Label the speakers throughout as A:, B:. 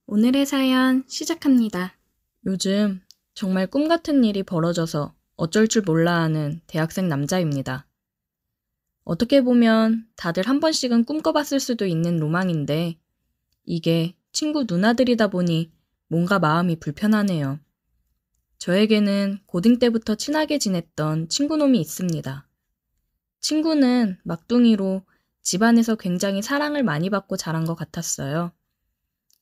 A: 오늘의 사연 시작합니다. 요즘 정말 꿈 같은 일이 벌어져서 어쩔 줄 몰라 하는 대학생 남자입니다. 어떻게 보면 다들 한 번씩은 꿈꿔봤을 수도 있는 로망인데 이게 친구 누나들이다 보니 뭔가 마음이 불편하네요. 저에게는 고딩 때부터 친하게 지냈던 친구놈이 있습니다. 친구는 막둥이로 집안에서 굉장히 사랑을 많이 받고 자란 것 같았어요.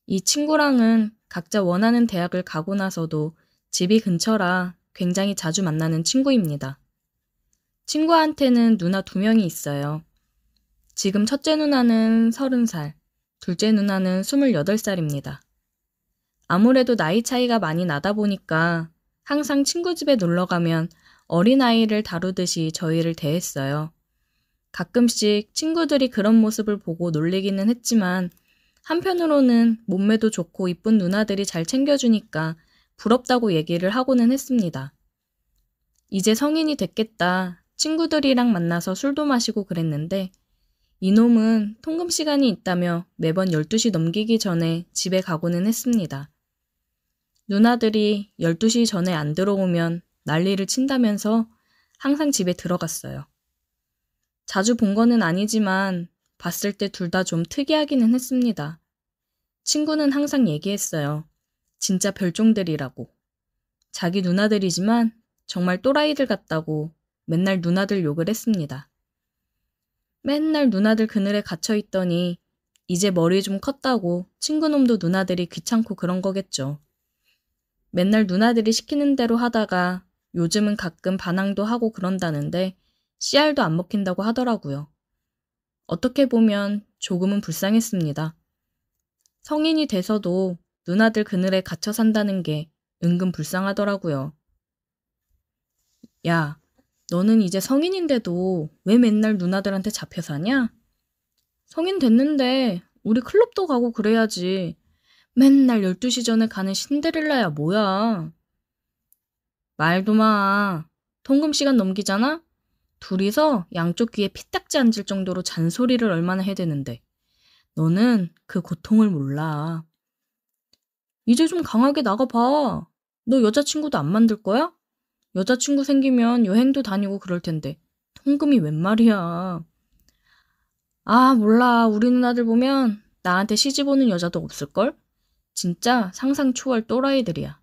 A: 이 친구랑은 각자 원하는 대학을 가고 나서도 집이 근처라 굉장히 자주 만나는 친구입니다. 친구한테는 누나 2명이 있어요. 지금 첫째 누나는 30살, 둘째 누나는 28살입니다. 아무래도 나이 차이가 많이 나다 보니까 항상 친구 집에 놀러 가면 어린아이를 다루듯이 저희를 대했어요. 가끔씩 친구들이 그런 모습을 보고 놀리기는 했지만 한편으로는 몸매도 좋고 이쁜 누나들이 잘 챙겨주니까 부럽다고 얘기를 하고는 했습니다. 이제 성인이 됐겠다. 친구들이랑 만나서 술도 마시고 그랬는데 이놈은 통금 시간이 있다며 매번 12시 넘기기 전에 집에 가고는 했습니다. 누나들이 12시 전에 안 들어오면 난리를 친다면서 항상 집에 들어갔어요. 자주 본 거는 아니지만 봤을 때 둘 다 좀 특이하기는 했습니다. 친구는 항상 얘기했어요. 진짜 별종들이라고. 자기 누나들이지만 정말 또라이들 같다고 맨날 누나들 욕을 했습니다. 맨날 누나들 그늘에 갇혀있더니 이제 머리 좀 컸다고 친구놈도 누나들이 귀찮고 그런 거겠죠. 맨날 누나들이 시키는 대로 하다가 요즘은 가끔 반항도 하고 그런다는데 씨알도 안 먹힌다고 하더라고요. 어떻게 보면 조금은 불쌍했습니다. 성인이 돼서도 누나들 그늘에 갇혀 산다는 게 은근 불쌍하더라고요. 야, 너는 이제 성인인데도 왜 맨날 누나들한테 잡혀 사냐? 성인 됐는데 우리 클럽도 가고 그래야지. 맨날 12시 전에 가는 신데렐라야 뭐야. 말도 마. 통금 시간 넘기잖아? 둘이서 양쪽 귀에 피딱지 앉을 정도로 잔소리를 얼마나 해대는데. 너는 그 고통을 몰라. 이제 좀 강하게 나가봐. 너 여자친구도 안 만들 거야? 여자친구 생기면 여행도 다니고 그럴 텐데. 통금이 웬 말이야. 아, 몰라. 우리 누나들 보면 나한테 시집 오는 여자도 없을걸? 진짜 상상 초월 또라이들이야.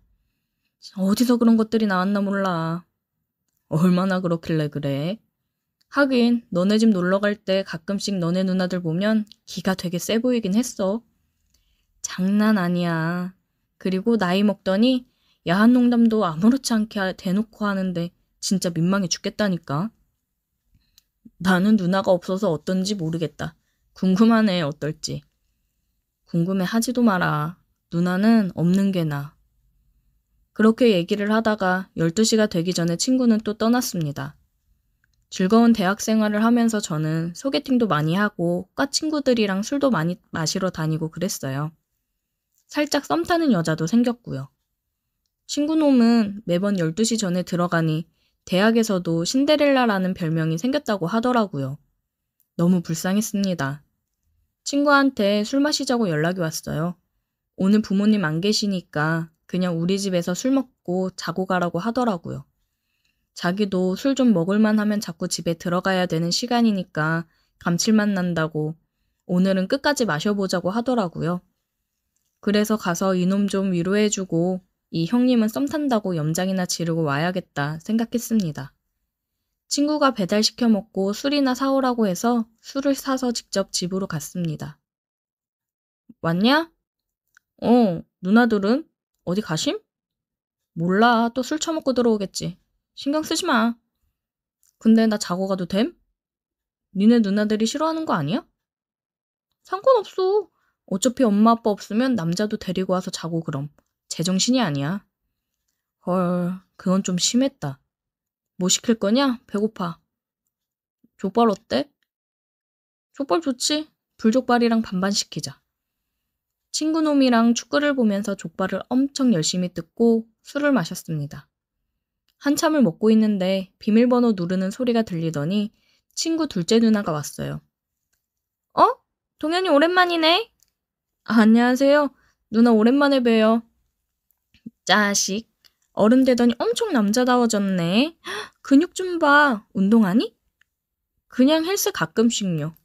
A: 어디서 그런 것들이 나왔나 몰라. 얼마나 그렇길래 그래? 하긴 너네 집 놀러 갈 때 가끔씩 너네 누나들 보면 기가 되게 세 보이긴 했어. 장난 아니야. 그리고 나이 먹더니 야한 농담도 아무렇지 않게 대놓고 하는데 진짜 민망해 죽겠다니까. 나는 누나가 없어서 어떤지 모르겠다. 궁금하네, 어떨지. 궁금해 하지도 마라. 누나는 없는 게 나아. 그렇게 얘기를 하다가 12시가 되기 전에 친구는 또 떠났습니다. 즐거운 대학 생활을 하면서 저는 소개팅도 많이 하고 과 친구들이랑 술도 많이 마시러 다니고 그랬어요. 살짝 썸 타는 여자도 생겼고요. 친구놈은 매번 12시 전에 들어가니 대학에서도 신데렐라라는 별명이 생겼다고 하더라고요. 너무 불쌍했습니다. 친구한테 술 마시자고 연락이 왔어요. 오늘 부모님 안 계시니까 그냥 우리 집에서 술 먹고 자고 가라고 하더라고요. 자기도 술 좀 먹을만 하면 자꾸 집에 들어가야 되는 시간이니까 감칠맛 난다고 오늘은 끝까지 마셔보자고 하더라고요. 그래서 가서 이놈 좀 위로해주고 이 형님은 썸 탄다고 염장이나 지르고 와야겠다 생각했습니다. 친구가 배달시켜 먹고 술이나 사오라고 해서 술을 사서 직접 집으로 갔습니다. 왔냐? 누나들은? 어디 가심? 몰라, 또 술 처먹고 들어오겠지. 신경 쓰지 마. 근데 나 자고 가도 됨? 니네 누나들이 싫어하는 거 아니야? 상관없어. 어차피 엄마 아빠 없으면 남자도 데리고 와서 자고 그럼. 제정신이 아니야. 헐, 그건 좀 심했다. 뭐 시킬 거냐? 배고파. 족발 어때? 족발 좋지. 불족발이랑 반반 시키자. 친구놈이랑 축구를 보면서 족발을 엄청 열심히 뜯고 술을 마셨습니다. 한참을 먹고 있는데 비밀번호 누르는 소리가 들리더니 친구 둘째 누나가 왔어요. 동현이 오랜만이네. 안녕하세요. 누나 오랜만에 봬요. 자식, 어른 되더니 엄청 남자다워졌네. 근육 좀 봐. 운동하니? 그냥 헬스 가끔씩요.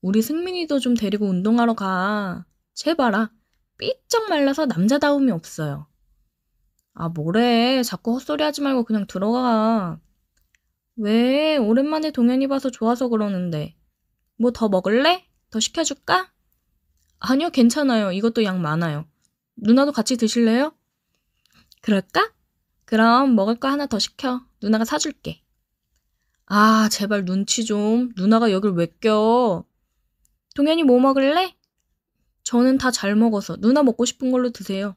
A: 우리 승민이도 좀 데리고 운동하러 가. 제발아. 삐쩍 말라서 남자다움이 없어요. 아, 뭐래. 자꾸 헛소리 하지 말고 그냥 들어가. 왜? 오랜만에 동현이 봐서 좋아서 그러는데. 뭐 더 먹을래? 더 시켜줄까? 아니요, 괜찮아요. 이것도 양 많아요. 누나도 같이 드실래요? 그럴까? 그럼 먹을 거 하나 더 시켜. 누나가 사줄게. 아, 제발 눈치 좀. 누나가 여길 왜 껴? 동현이 뭐 먹을래? 저는 다 잘 먹어서 누나 먹고 싶은 걸로 드세요.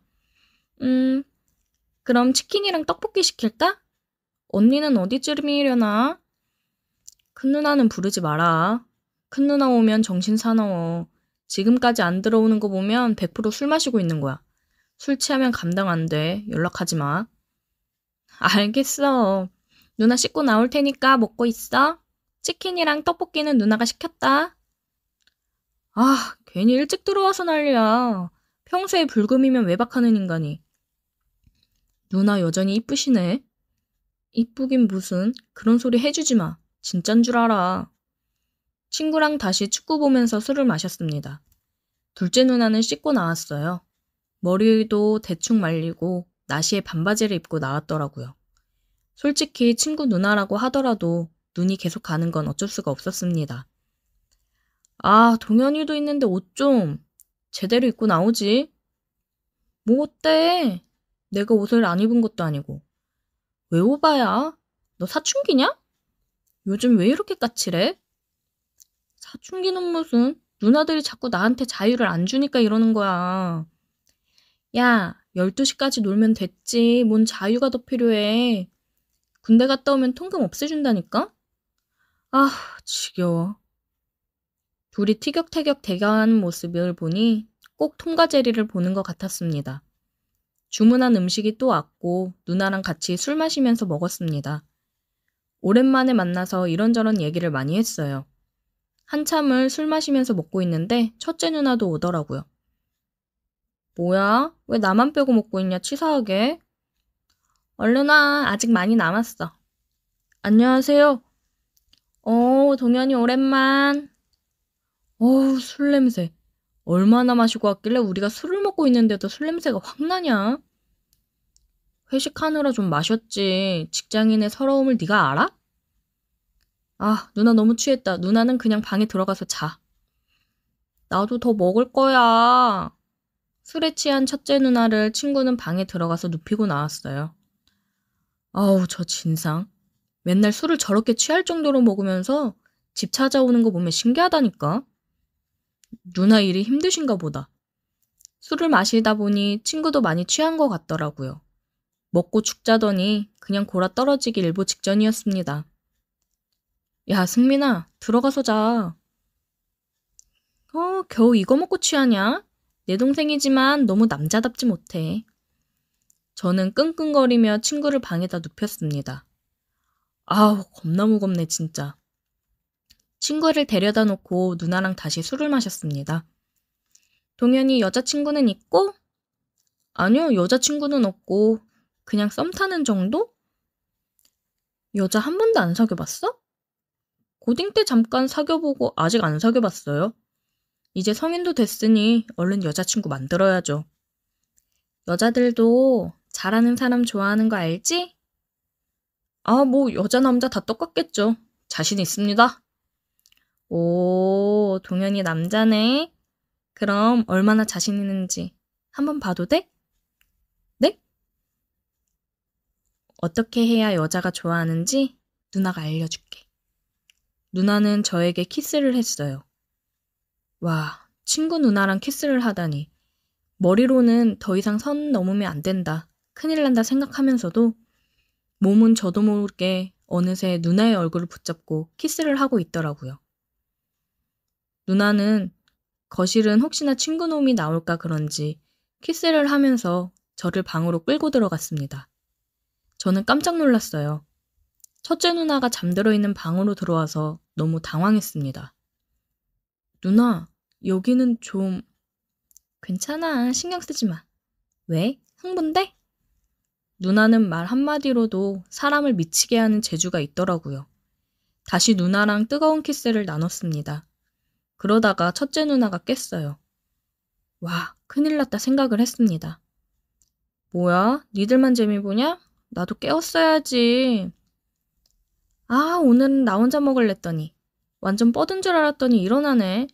A: 그럼 치킨이랑 떡볶이 시킬까? 언니는 어디쯤이려나? 큰 누나는 부르지 마라. 큰 누나 오면 정신 사나워. 지금까지 안 들어오는 거 보면 100%술 마시고 있는 거야. 술 취하면 감당 안 돼. 연락하지 마. 알겠어. 누나 씻고 나올 테니까 먹고 있어. 치킨이랑 떡볶이는 누나가 시켰다. 아, 괜히 일찍 들어와서 난리야. 평소에 불금이면 외박하는 인간이. 누나 여전히 이쁘시네. 이쁘긴 무슨. 그런 소리 해주지 마. 진짠 줄 알아. 친구랑 다시 축구 보면서 술을 마셨습니다. 둘째 누나는 씻고 나왔어요. 머리도 대충 말리고 나시에 반바지를 입고 나왔더라고요. 솔직히 친구 누나라고 하더라도 눈이 계속 가는 건 어쩔 수가 없었습니다. 아, 동현이도 있는데 옷 좀 제대로 입고 나오지. 뭐 어때? 내가 옷을 안 입은 것도 아니고. 왜 오바야? 너 사춘기냐? 요즘 왜 이렇게 까칠해? 사춘기는 무슨? 누나들이 자꾸 나한테 자유를 안 주니까 이러는 거야. 야, 12시까지 놀면 됐지. 뭔 자유가 더 필요해. 군대 갔다 오면 통금 없애준다니까? 아, 지겨워. 둘이 티격태격 대화하는 모습을 보니 꼭 통과제리를 보는 것 같았습니다. 주문한 음식이 또 왔고 누나랑 같이 술 마시면서 먹었습니다. 오랜만에 만나서 이런저런 얘기를 많이 했어요. 한참을 술 마시면서 먹고 있는데 첫째 누나도 오더라고요. 뭐야? 왜 나만 빼고 먹고 있냐, 치사하게? 얼른 와, 아직 많이 남았어. 안녕하세요. 동현이 오랜만. 어우, 술 냄새. 얼마나 마시고 왔길래 우리가 술을 먹고 있는데도 술 냄새가 확 나냐? 회식하느라 좀 마셨지. 직장인의 서러움을 네가 알아? 아, 누나 너무 취했다. 누나는 그냥 방에 들어가서 자. 나도 더 먹을 거야. 술에 취한 첫째 누나를 친구는 방에 들어가서 눕히고 나왔어요. 아우, 저 진상. 맨날 술을 저렇게 취할 정도로 먹으면서 집 찾아오는 거 보면 신기하다니까. 누나 일이 힘드신가 보다. 술을 마시다 보니 친구도 많이 취한 것 같더라고요. 먹고 죽자더니 그냥 골아 떨어지기 일보 직전이었습니다. 야, 승민아, 들어가서 자. 겨우 이거 먹고 취하냐? 내 동생이지만 너무 남자답지 못해. 저는 끙끙거리며 친구를 방에다 눕혔습니다. 아우, 겁나 무겁네, 진짜. 친구를 데려다 놓고 누나랑 다시 술을 마셨습니다. 동현이 여자친구는 있고? 아니요, 여자친구는 없고 그냥 썸 타는 정도? 여자 한 번도 안 사귀어봤어? 고딩 때 잠깐 사귀어보고 아직 안 사귀어봤어요. 이제 성인도 됐으니 얼른 여자친구 만들어야죠. 여자들도 잘하는 사람 좋아하는 거 알지? 아, 뭐 여자 남자 다 똑같겠죠. 자신 있습니다. 오, 동현이 남자네. 그럼 얼마나 자신 있는지 한번 봐도 돼? 네? 어떻게 해야 여자가 좋아하는지 누나가 알려줄게. 누나는 저에게 키스를 했어요. 와, 친구 누나랑 키스를 하다니. 머리로는 더 이상 선 넘으면 안 된다. 큰일 난다 생각하면서도 몸은 저도 모르게 어느새 누나의 얼굴을 붙잡고 키스를 하고 있더라고요. 누나는 거실은 혹시나 친구 놈이 나올까 그런지 키스를 하면서 저를 방으로 끌고 들어갔습니다. 저는 깜짝 놀랐어요. 첫째 누나가 잠들어 있는 방으로 들어와서 너무 당황했습니다. 누나, 여기는 좀... 괜찮아, 신경 쓰지 마. 왜? 흥분돼? 누나는 말 한마디로도 사람을 미치게 하는 재주가 있더라고요. 다시 누나랑 뜨거운 키스를 나눴습니다. 그러다가 첫째 누나가 깼어요. 와, 큰일 났다 생각을 했습니다. 뭐야? 니들만 재미 보냐? 나도 깨웠어야지. 아, 오늘은 나 혼자 먹을랬더니 완전 뻗은 줄 알았더니 일어나네.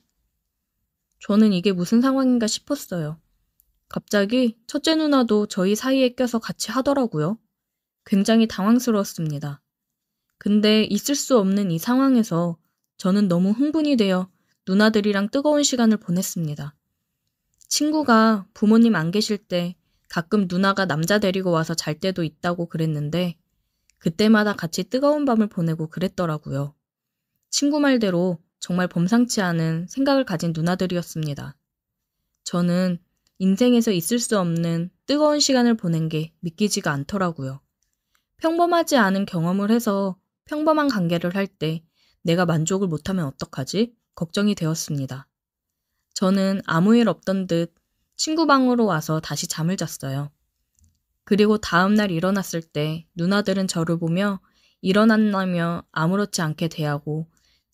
A: 저는 이게 무슨 상황인가 싶었어요. 갑자기 첫째 누나도 저희 사이에 껴서 같이 하더라고요. 굉장히 당황스러웠습니다. 근데 있을 수 없는 이 상황에서 저는 너무 흥분이 되어 누나들이랑 뜨거운 시간을 보냈습니다. 친구가 부모님 안 계실 때 가끔 누나가 남자 데리고 와서 잘 때도 있다고 그랬는데 그때마다 같이 뜨거운 밤을 보내고 그랬더라고요. 친구 말대로 정말 범상치 않은 생각을 가진 누나들이었습니다. 저는 인생에서 있을 수 없는 뜨거운 시간을 보낸 게 믿기지가 않더라고요. 평범하지 않은 경험을 해서 평범한 관계를 할 때 내가 만족을 못하면 어떡하지? 걱정이 되었습니다. 저는 아무 일 없던 듯 친구 방으로 와서 다시 잠을 잤어요. 그리고 다음날 일어났을 때 누나들은 저를 보며 일어났나며 아무렇지 않게 대하고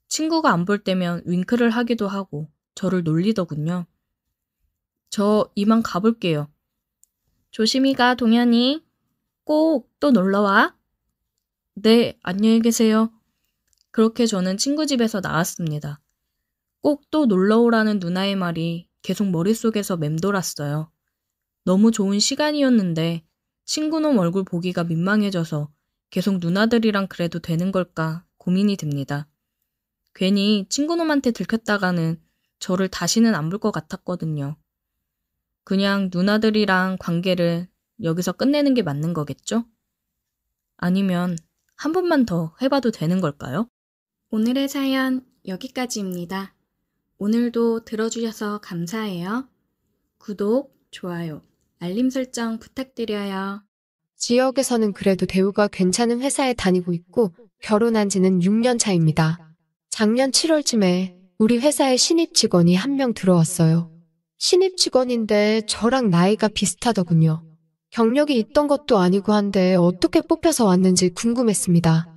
A: 친구가 안 볼 때면 윙크를 하기도 하고 저를 놀리더군요. 저 이만 가볼게요. 조심히 가, 동현이. 꼭 또 놀러와. 네, 안녕히 계세요. 그렇게 저는 친구 집에서 나왔습니다. 꼭 또 놀러오라는 누나의 말이 계속 머릿속에서 맴돌았어요. 너무 좋은 시간이었는데 친구놈 얼굴 보기가 민망해져서 계속 누나들이랑 그래도 되는 걸까 고민이 됩니다. 괜히 친구놈한테 들켰다가는 저를 다시는 안 볼 것 같았거든요. 그냥 누나들이랑 관계를 여기서 끝내는 게 맞는 거겠죠? 아니면 한 번만 더 해봐도 되는 걸까요? 오늘의 사연 여기까지입니다. 오늘도 들어주셔서 감사해요. 구독, 좋아요, 알림 설정 부탁드려요.
B: 지역에서는 그래도 대우가 괜찮은 회사에 다니고 있고 결혼한 지는 6년 차입니다. 작년 7월쯤에 우리 회사에 신입 직원이 한 명 들어왔어요. 신입 직원인데 저랑 나이가 비슷하더군요. 경력이 있던 것도 아니고 한데 어떻게 뽑혀서 왔는지 궁금했습니다.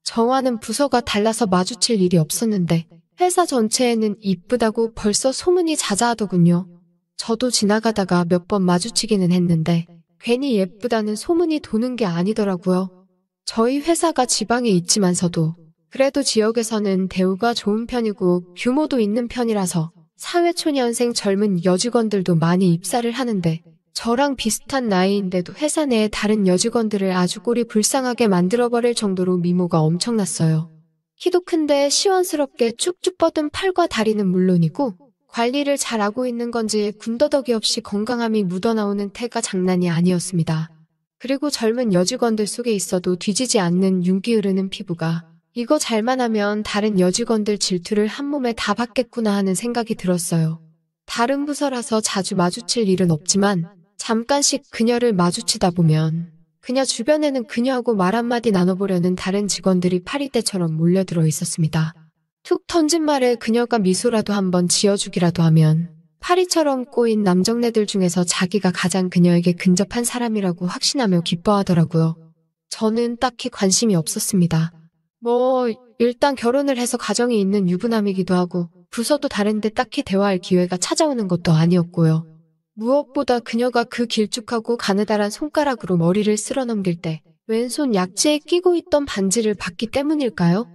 B: 저와는 부서가 달라서 마주칠 일이 없었는데 회사 전체에는 이쁘다고 벌써 소문이 자자하더군요. 저도 지나가다가 몇 번 마주치기는 했는데 괜히 예쁘다는 소문이 도는 게 아니더라고요. 저희 회사가 지방에 있지만서도 그래도 지역에서는 대우가 좋은 편이고 규모도 있는 편이라서 사회초년생 젊은 여직원들도 많이 입사를 하는데 저랑 비슷한 나이인데도 회사 내에 다른 여직원들을 아주 꼴이 불쌍하게 만들어버릴 정도로 미모가 엄청났어요. 키도 큰데 시원스럽게 쭉쭉 뻗은 팔과 다리는 물론이고 관리를 잘하고 있는 건지 군더더기 없이 건강함이 묻어나오는 태가 장난이 아니었습니다. 그리고 젊은 여직원들 속에 있어도 뒤지지 않는 윤기 흐르는 피부가 이거 잘만 하면 다른 여직원들 질투를 한 몸에 다 받겠구나 하는 생각이 들었어요. 다른 부서라서 자주 마주칠 일은 없지만 잠깐씩 그녀를 마주치다 보면 그녀 주변에는 그녀하고 말 한마디 나눠보려는 다른 직원들이 파리떼처럼 몰려들어 있었습니다. 툭 던진 말에 그녀가 미소라도 한번 지어주기라도 하면 파리처럼 꼬인 남정네들 중에서 자기가 가장 그녀에게 근접한 사람이라고 확신하며 기뻐하더라고요. 저는 딱히 관심이 없었습니다. 일단 결혼을 해서 가정이 있는 유부남이기도 하고 부서도 다른데 딱히 대화할 기회가 찾아오는 것도 아니었고요. 무엇보다 그녀가 그 길쭉하고 가느다란 손가락으로 머리를 쓸어 넘길 때 왼손 약지에 끼고 있던 반지를 봤기 때문일까요?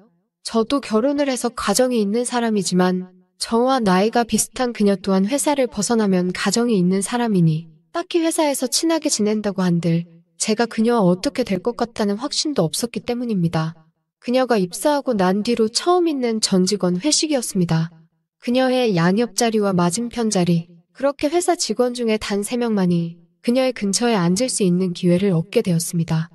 B: 저도 결혼을 해서 가정이 있는 사람이지만 저와 나이가 비슷한 그녀 또한 회사를 벗어나면 가정이 있는 사람이니 딱히 회사에서 친하게 지낸다고 한들 제가 그녀와 어떻게 될 것 같다는 확신도 없었기 때문입니다. 그녀가 입사하고 난 뒤로 처음 있는 전 직원 회식이었습니다. 그녀의 양옆 자리와 맞은편 자리, 그렇게 회사 직원 중에 단 3명만이 그녀의 근처에 앉을 수 있는 기회를 얻게 되었습니다.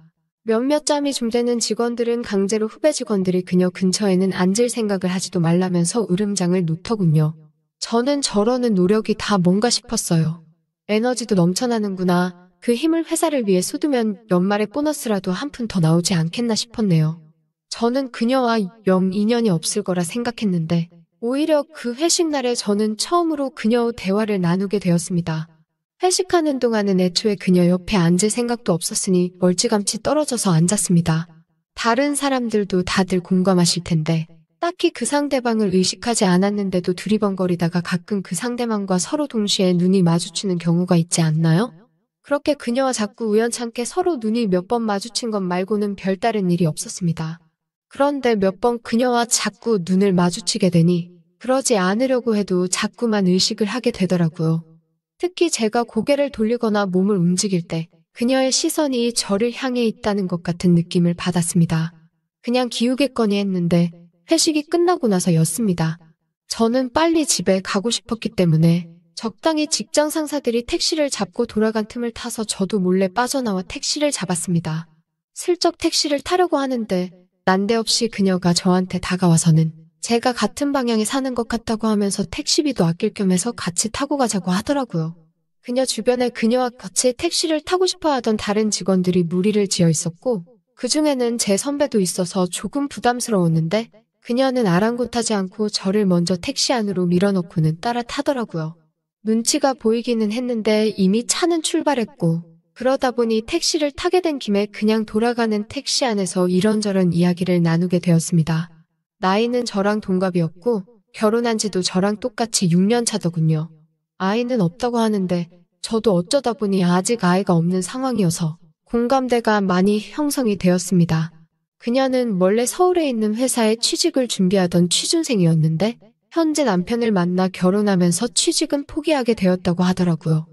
B: 몇몇 잠이 좀 되는 직원들은 강제로 후배 직원들이 그녀 근처에는 앉을 생각을 하지도 말라면서 으름장을 놓더군요. 저는 저러는 노력이 다 뭔가 싶었어요. 에너지도 넘쳐나는구나. 그 힘을 회사를 위해 쏟으면 연말에 보너스라도 한 푼 더 나오지 않겠나 싶었네요. 저는 그녀와 영 인연이 없을 거라 생각했는데 오히려 그 회식 날에 저는 처음으로 그녀와 대화를 나누게 되었습니다. 회식하는 동안은 애초에 그녀 옆에 앉을 생각도 없었으니 멀찌감치 떨어져서 앉았습니다. 다른 사람들도 다들 공감하실 텐데 딱히 그 상대방을 의식하지 않았는데도 두리번거리다가 가끔 그 상대방과 서로 동시에 눈이 마주치는 경우가 있지 않나요? 그렇게 그녀와 자꾸 우연찮게 서로 눈이 몇 번 마주친 것 말고는 별다른 일이 없었습니다. 그런데 몇 번 그녀와 자꾸 눈을 마주치게 되니 그러지 않으려고 해도 자꾸만 의식을 하게 되더라고요. 특히 제가 고개를 돌리거나 몸을 움직일 때 그녀의 시선이 저를 향해 있다는 것 같은 느낌을 받았습니다. 그냥 기우겠거니 했는데 회식이 끝나고 나서였습니다. 저는 빨리 집에 가고 싶었기 때문에 적당히 직장 상사들이 택시를 잡고 돌아간 틈을 타서 저도 몰래 빠져나와 택시를 잡았습니다. 슬쩍 택시를 타려고 하는데 난데없이 그녀가 저한테 다가와서는 제가 같은 방향에 사는 것 같다고 하면서 택시비도 아낄 겸 해서 같이 타고 가자고 하더라고요. 그녀 주변에 그녀와 같이 택시를 타고 싶어 하던 다른 직원들이 무리를 지어 있었고 그중에는 제 선배도 있어서 조금 부담스러웠는데 그녀는 아랑곳하지 않고 저를 먼저 택시 안으로 밀어넣고는 따라 타더라고요. 눈치가 보이기는 했는데 이미 차는 출발했고 그러다 보니 택시를 타게 된 김에 그냥 돌아가는 택시 안에서 이런저런 이야기를 나누게 되었습니다. 나이는 저랑 동갑이었고 결혼한 지도 저랑 똑같이 6년 차더군요. 아이는 없다고 하는데 저도 어쩌다 보니 아직 아이가 없는 상황이어서 공감대가 많이 형성이 되었습니다. 그녀는 원래 서울에 있는 회사에 취직을 준비하던 취준생이었는데 현재 남편을 만나 결혼하면서 취직은 포기하게 되었다고 하더라고요.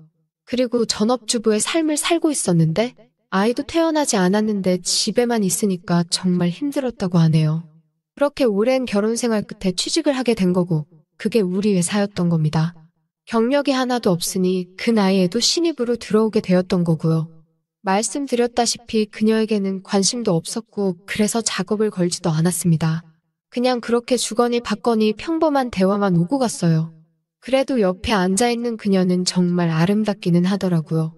B: 그리고 전업주부의 삶을 살고 있었는데 아이도 태어나지 않았는데 집에만 있으니까 정말 힘들었다고 하네요. 그렇게 오랜 결혼 생활 끝에 취직을 하게 된 거고 그게 우리 회사였던 겁니다. 경력이 하나도 없으니 그 나이에도 신입으로 들어오게 되었던 거고요. 말씀드렸다시피 그녀에게는 관심도 없었고 그래서 작업을 걸지도 않았습니다. 그냥 그렇게 주거니 받거니 평범한 대화만 오고 갔어요. 그래도 옆에 앉아있는 그녀는 정말 아름답기는 하더라고요.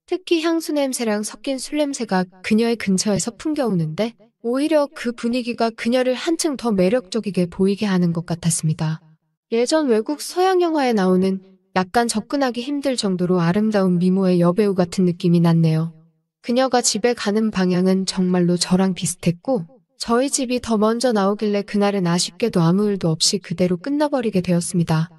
B: 특히 향수 냄새랑 섞인 술 냄새가 그녀의 근처에서 풍겨오는데 오히려 그 분위기가 그녀를 한층 더 매력적이게 보이게 하는 것 같았습니다. 예전 외국 서양 영화에 나오는 약간 접근하기 힘들 정도로 아름다운 미모의 여배우 같은 느낌이 났네요. 그녀가 집에 가는 방향은 정말로 저랑 비슷했고 저희 집이 더 먼저 나오길래 그날은 아쉽게도 아무 일도 없이 그대로 끝나버리게 되었습니다.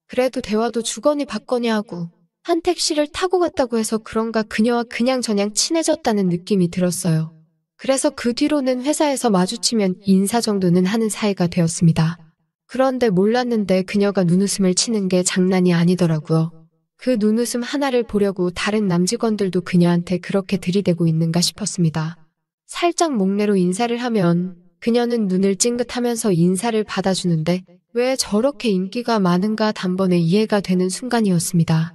B: 그래도 대화도 주거니 받거니 하고 한 택시를 타고 갔다고 해서 그런가 그녀와 그냥저냥 친해졌다는 느낌이 들었어요. 그래서 그 뒤로는 회사에서 마주치면 인사 정도는 하는 사이가 되었습니다. 그런데 몰랐는데 그녀가 눈웃음을 치는 게 장난이 아니더라고요. 그 눈웃음 하나를 보려고 다른 남직원들도 그녀한테 그렇게 들이대고 있는가 싶었습니다. 살짝 목례로 인사를 하면 그녀는 눈을 찡긋하면서 인사를 받아주는데 왜 저렇게 인기가 많은가 단번에 이해가 되는 순간이었습니다.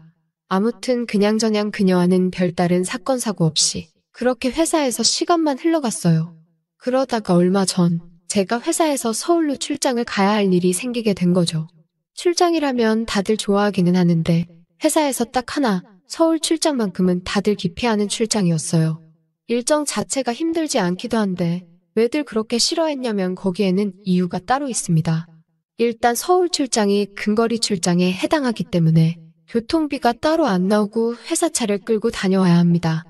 B: 아무튼 그냥저냥 그녀와는 별다른 사건 사고 없이 그렇게 회사에서 시간만 흘러갔어요. 그러다가 얼마 전 제가 회사에서 서울로 출장을 가야 할 일이 생기게 된 거죠. 출장이라면 다들 좋아하기는 하는데 회사에서 딱 하나 서울 출장만큼은 다들 기피하는 출장이었어요. 일정 자체가 힘들지 않기도 한데 왜들 그렇게 싫어했냐면 거기에는 이유가 따로 있습니다. 일단 서울 출장이 근거리 출장에 해당하기 때문에 교통비가 따로 안 나오고 회사 차를 끌고 다녀와야 합니다.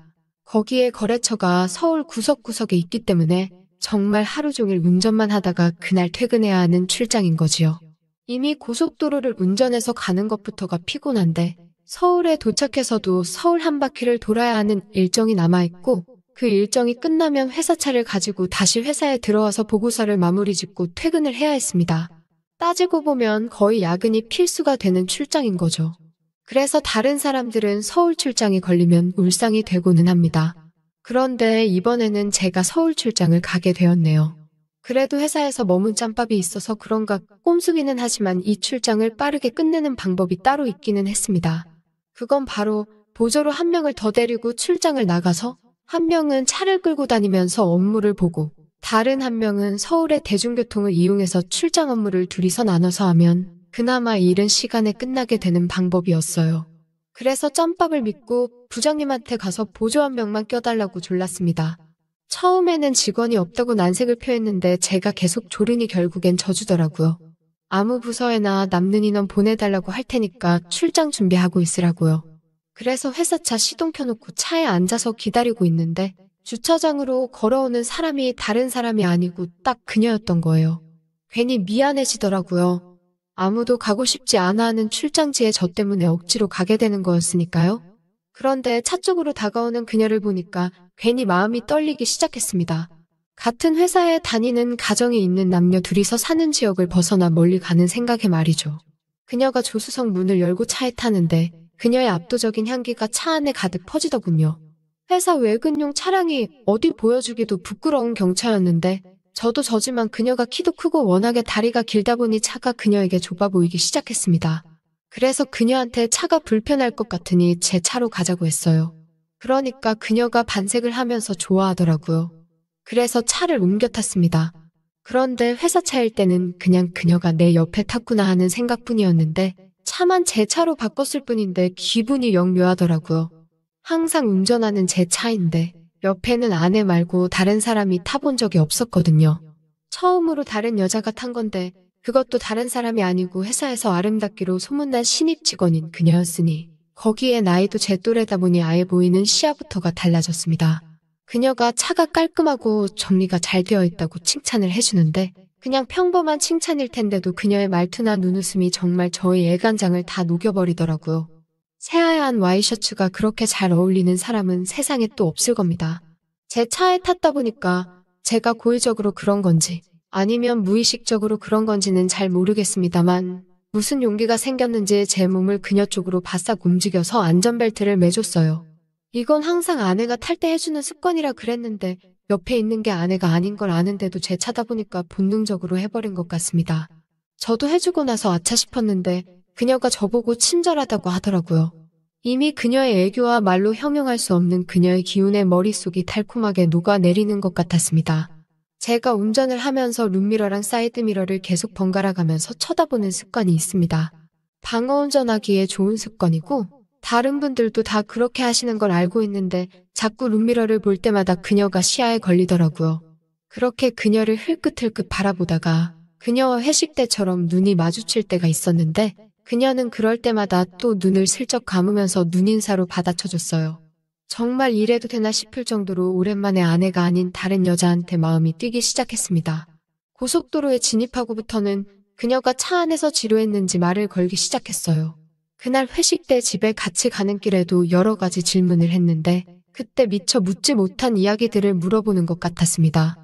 B: 거기에 거래처가 서울 구석구석에 있기 때문에 정말 하루 종일 운전만 하다가 그날 퇴근해야 하는 출장인 거지요. 이미 고속도로를 운전해서 가는 것부터가 피곤한데 서울에 도착해서도 서울 한 바퀴를 돌아야 하는 일정이 남아있고 그 일정이 끝나면 회사 차를 가지고 다시 회사에 들어와서 보고서를 마무리 짓고 퇴근을 해야 했습니다. 따지고 보면 거의 야근이 필수가 되는 출장인 거죠. 그래서 다른 사람들은 서울 출장이 걸리면 울상이 되고는 합니다. 그런데 이번에는 제가 서울 출장을 가게 되었네요. 그래도 회사에서 머문 짬밥이 있어서 그런가 꼼수기는 하지만 이 출장을 빠르게 끝내는 방법이 따로 있기는 했습니다. 그건 바로 보조로 한 명을 더 데리고 출장을 나가서 한 명은 차를 끌고 다니면서 업무를 보고 다른 한 명은 서울의 대중교통을 이용해서 출장 업무를 둘이서 나눠서 하면 그나마 일은 시간에 끝나게 되는 방법이었어요. 그래서 짬밥을 믿고 부장님한테 가서 보조 한 명만 껴달라고 졸랐습니다. 처음에는 직원이 없다고 난색을 표했는데 제가 계속 조르니 결국엔 져주더라고요. 아무 부서에나 남는 인원 보내달라고 할 테니까 출장 준비하고 있으라고요. 그래서 회사차 시동 켜놓고 차에 앉아서 기다리고 있는데 주차장으로 걸어오는 사람이 다른 사람이 아니고 딱 그녀였던 거예요. 괜히 미안해지더라고요. 아무도 가고 싶지 않아 하는 출장지에 저 때문에 억지로 가게 되는 거였으니까요. 그런데 차 쪽으로 다가오는 그녀를 보니까 괜히 마음이 떨리기 시작했습니다. 같은 회사에 다니는 가정이 있는 남녀 둘이서 사는 지역을 벗어나 멀리 가는 생각에 말이죠. 그녀가 조수석 문을 열고 차에 타는데 그녀의 압도적인 향기가 차 안에 가득 퍼지더군요. 회사 외근용 차량이 어디 보여주기도 부끄러운 경차였는데 저도 저지만 그녀가 키도 크고 워낙에 다리가 길다 보니 차가 그녀에게 좁아 보이기 시작했습니다. 그래서 그녀한테 차가 불편할 것 같으니 제 차로 가자고 했어요. 그러니까 그녀가 반색을 하면서 좋아하더라고요. 그래서 차를 옮겨 탔습니다. 그런데 회사 차일 때는 그냥 그녀가 내 옆에 탔구나 하는 생각뿐이었는데 차만 제 차로 바꿨을 뿐인데 기분이 영 묘하더라고요. 항상 운전하는 제 차인데 옆에는 아내 말고 다른 사람이 타본 적이 없었거든요. 처음으로 다른 여자가 탄 건데 그것도 다른 사람이 아니고 회사에서 아름답기로 소문난 신입 직원인 그녀였으니 거기에 나이도 제 또래다 보니 아예 보이는 시야부터가 달라졌습니다. 그녀가 차가 깔끔하고 정리가 잘 되어 있다고 칭찬을 해주는데 그냥 평범한 칭찬일 텐데도 그녀의 말투나 눈웃음이 정말 저의 애간장을 다 녹여버리더라고요. 새하얀 와이셔츠가 그렇게 잘 어울리는 사람은 세상에 또 없을 겁니다. 제 차에 탔다 보니까 제가 고의적으로 그런 건지 아니면 무의식적으로 그런 건지는 잘 모르겠습니다만 무슨 용기가 생겼는지 제 몸을 그녀 쪽으로 바싹 움직여서 안전벨트를 매줬어요. 이건 항상 아내가 탈 때 해주는 습관이라 그랬는데 옆에 있는 게 아내가 아닌 걸 아는데도 제 차다 보니까 본능적으로 해버린 것 같습니다. 저도 해주고 나서 아차 싶었는데 그녀가 저보고 친절하다고 하더라고요. 이미 그녀의 애교와 말로 형용할 수 없는 그녀의 기운에 머릿속이 달콤하게 녹아내리는 것 같았습니다. 제가 운전을 하면서 룸미러랑 사이드미러를 계속 번갈아 가면서 쳐다보는 습관이 있습니다. 방어운전하기에 좋은 습관이고 다른 분들도 다 그렇게 하시는 걸 알고 있는데 자꾸 룸미러를 볼 때마다 그녀가 시야에 걸리더라고요. 그렇게 그녀를 흘끗흘끗 바라보다가 그녀와 회식 때처럼 눈이 마주칠 때가 있었는데 그녀는 그럴 때마다 또 눈을 슬쩍 감으면서 눈인사로 받아쳐줬어요. 정말 이래도 되나 싶을 정도로 오랜만에 아내가 아닌 다른 여자한테 마음이 뛰기 시작했습니다. 고속도로에 진입하고부터는 그녀가 차 안에서 지루했는지 말을 걸기 시작했어요. 그날 회식 때 집에 같이 가는 길에도 여러 가지 질문을 했는데 그때 미처 묻지 못한 이야기들을 물어보는 것 같았습니다.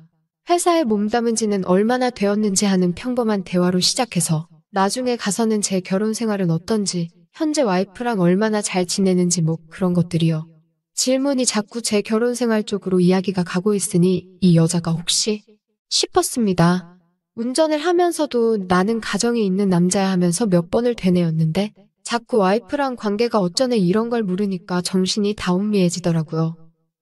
B: 회사에 몸담은 지는 얼마나 되었는지 하는 평범한 대화로 시작해서 나중에 가서는 제 결혼 생활은 어떤지, 현재 와이프랑 얼마나 잘 지내는지 뭐 그런 것들이요. 질문이 자꾸 제 결혼 생활 쪽으로 이야기가 가고 있으니 이 여자가 혹시 싶었습니다. 운전을 하면서도 나는 가정이 있는 남자야 하면서 몇 번을 되뇌었는데 자꾸 와이프랑 관계가 어쩌네 이런 걸 물으니까 정신이 다운미해지더라고요.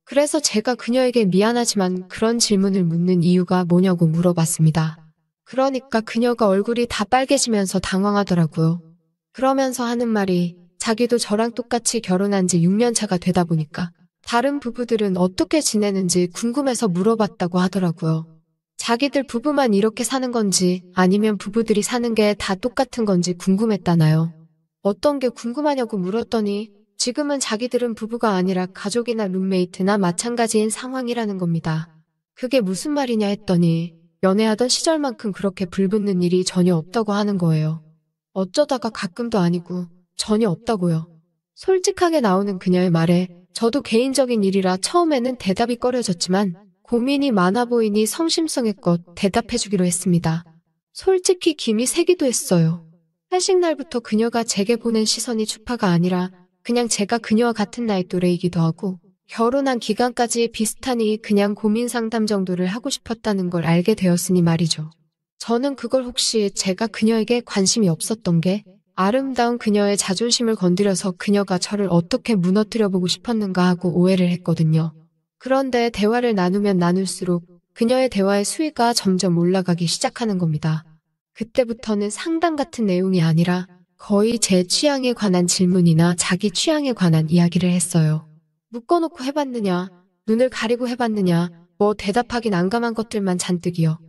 B: 그래서 제가 그녀에게 미안하지만 그런 질문을 묻는 이유가 뭐냐고 물어봤습니다. 그러니까 그녀가 얼굴이 다 빨개지면서 당황하더라고요. 그러면서 하는 말이 자기도 저랑 똑같이 결혼한 지 6년 차가 되다 보니까 다른 부부들은 어떻게 지내는지 궁금해서 물어봤다고 하더라고요. 자기들 부부만 이렇게 사는 건지 아니면 부부들이 사는 게 다 똑같은 건지 궁금했다나요. 어떤 게 궁금하냐고 물었더니 지금은 자기들은 부부가 아니라 가족이나 룸메이트나 마찬가지인 상황이라는 겁니다. 그게 무슨 말이냐 했더니 연애하던 시절만큼 그렇게 불붙는 일이 전혀 없다고 하는 거예요. 어쩌다가 가끔도 아니고 전혀 없다고요. 솔직하게 나오는 그녀의 말에 저도 개인적인 일이라 처음에는 대답이 꺼려졌지만 고민이 많아 보이니 성심성의껏 대답해주기로 했습니다. 솔직히 김이 새기도 했어요. 회식 날부터 그녀가 제게 보낸 시선이 추파가 아니라 그냥 제가 그녀와 같은 나이 또래이기도 하고 결혼한 기간까지 비슷하니 그냥 고민 상담 정도를 하고 싶었다는 걸 알게 되었으니 말이죠. 저는 그걸 혹시 제가 그녀에게 관심이 없었던 게 아름다운 그녀의 자존심을 건드려서 그녀가 저를 어떻게 무너뜨려 보고 싶었는가 하고 오해를 했거든요. 그런데 대화를 나누면 나눌수록 그녀의 대화의 수위가 점점 올라가기 시작하는 겁니다. 그때부터는 상담 같은 내용이 아니라 거의 제 취향에 관한 질문이나 자기 취향에 관한 이야기를 했어요. 묶어놓고 해봤느냐, 눈을 가리고 해봤느냐, 뭐 대답하기 난감한 것들만 잔뜩이요.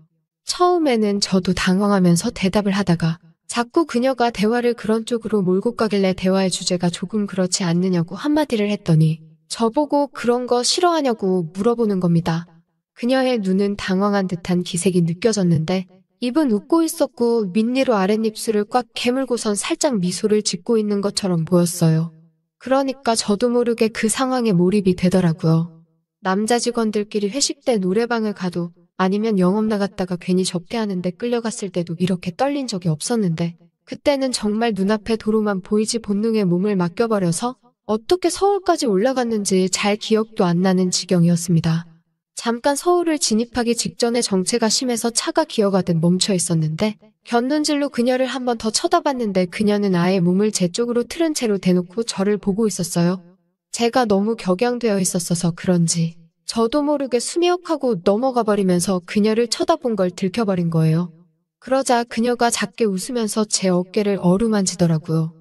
B: 처음에는 저도 당황하면서 대답을 하다가 자꾸 그녀가 대화를 그런 쪽으로 몰고 가길래 대화의 주제가 조금 그렇지 않느냐고 한마디를 했더니 저보고 그런 거 싫어하냐고 물어보는 겁니다. 그녀의 눈은 당황한 듯한 기색이 느껴졌는데 입은 웃고 있었고 밑니로 아랫입술을 꽉 깨물고선 살짝 미소를 짓고 있는 것처럼 보였어요. 그러니까 저도 모르게 그 상황에 몰입이 되더라고요. 남자 직원들끼리 회식 때 노래방을 가도 아니면 영업 나갔다가 괜히 접대하는데 끌려갔을 때도 이렇게 떨린 적이 없었는데 그때는 정말 눈앞에 도로만 보이지 본능에 몸을 맡겨버려서 어떻게 서울까지 올라갔는지 잘 기억도 안 나는 지경이었습니다. 잠깐 서울을 진입하기 직전에 정체가 심해서 차가 기어가듯 멈춰 있었는데 곁눈질로 그녀를 한 번 더 쳐다봤는데 그녀는 아예 몸을 제 쪽으로 틀은 채로 대놓고 저를 보고 있었어요. 제가 너무 격양되어 있었어서 그런지 저도 모르게 수미역하고 넘어가 버리면서 그녀를 쳐다본 걸 들켜버린 거예요. 그러자 그녀가 작게 웃으면서 제 어깨를 어루만지더라고요.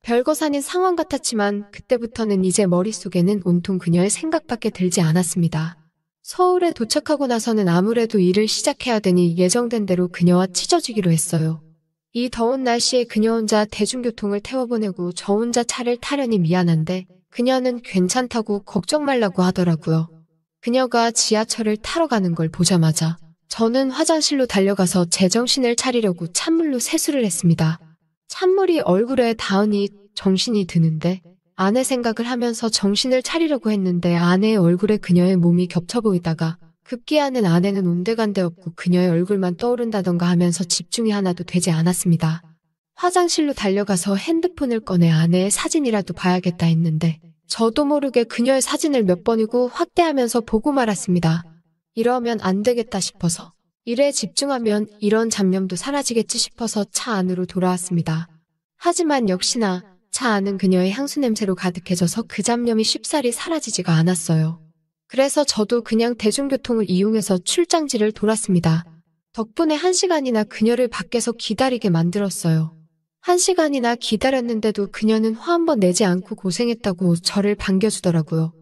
B: 별것 아닌 상황 같았지만 그때부터는 이제 머릿속에는 온통 그녀의 생각밖에 들지 않았습니다. 서울에 도착하고 나서는 아무래도 일을 시작해야 되니 예정된 대로 그녀와 찢어지기로 했어요. 이 더운 날씨에 그녀 혼자 대중교통을 태워보내고 저 혼자 차를 타려니 미안한데 그녀는 괜찮다고 걱정 말라고 하더라고요. 그녀가 지하철을 타러 가는 걸 보자마자 저는 화장실로 달려가서 제정신을 차리려고 찬물로 세수를 했습니다. 찬물이 얼굴에 닿으니 정신이 드는데 아내 생각을 하면서 정신을 차리려고 했는데 아내의 얼굴에 그녀의 몸이 겹쳐 보이다가 급기야는 아내는 온데간데 없고 그녀의 얼굴만 떠오른다던가 하면서 집중이 하나도 되지 않았습니다. 화장실로 달려가서 핸드폰을 꺼내 아내의 사진이라도 봐야겠다 했는데 저도 모르게 그녀의 사진을 몇 번이고 확대하면서 보고 말았습니다. 이러면 안 되겠다 싶어서 일에 집중하면 이런 잡념도 사라지겠지 싶어서 차 안으로 돌아왔습니다. 하지만 역시나 차 안은 그녀의 향수 냄새로 가득해져서 그 잡념이 쉽사리 사라지지가 않았어요. 그래서 저도 그냥 대중교통을 이용해서 출장지를 돌았습니다. 덕분에 1시간이나 그녀를 밖에서 기다리게 만들었어요. 1시간이나 기다렸는데도 그녀는 화 한 번 내지 않고 고생했다고 저를 반겨주더라고요.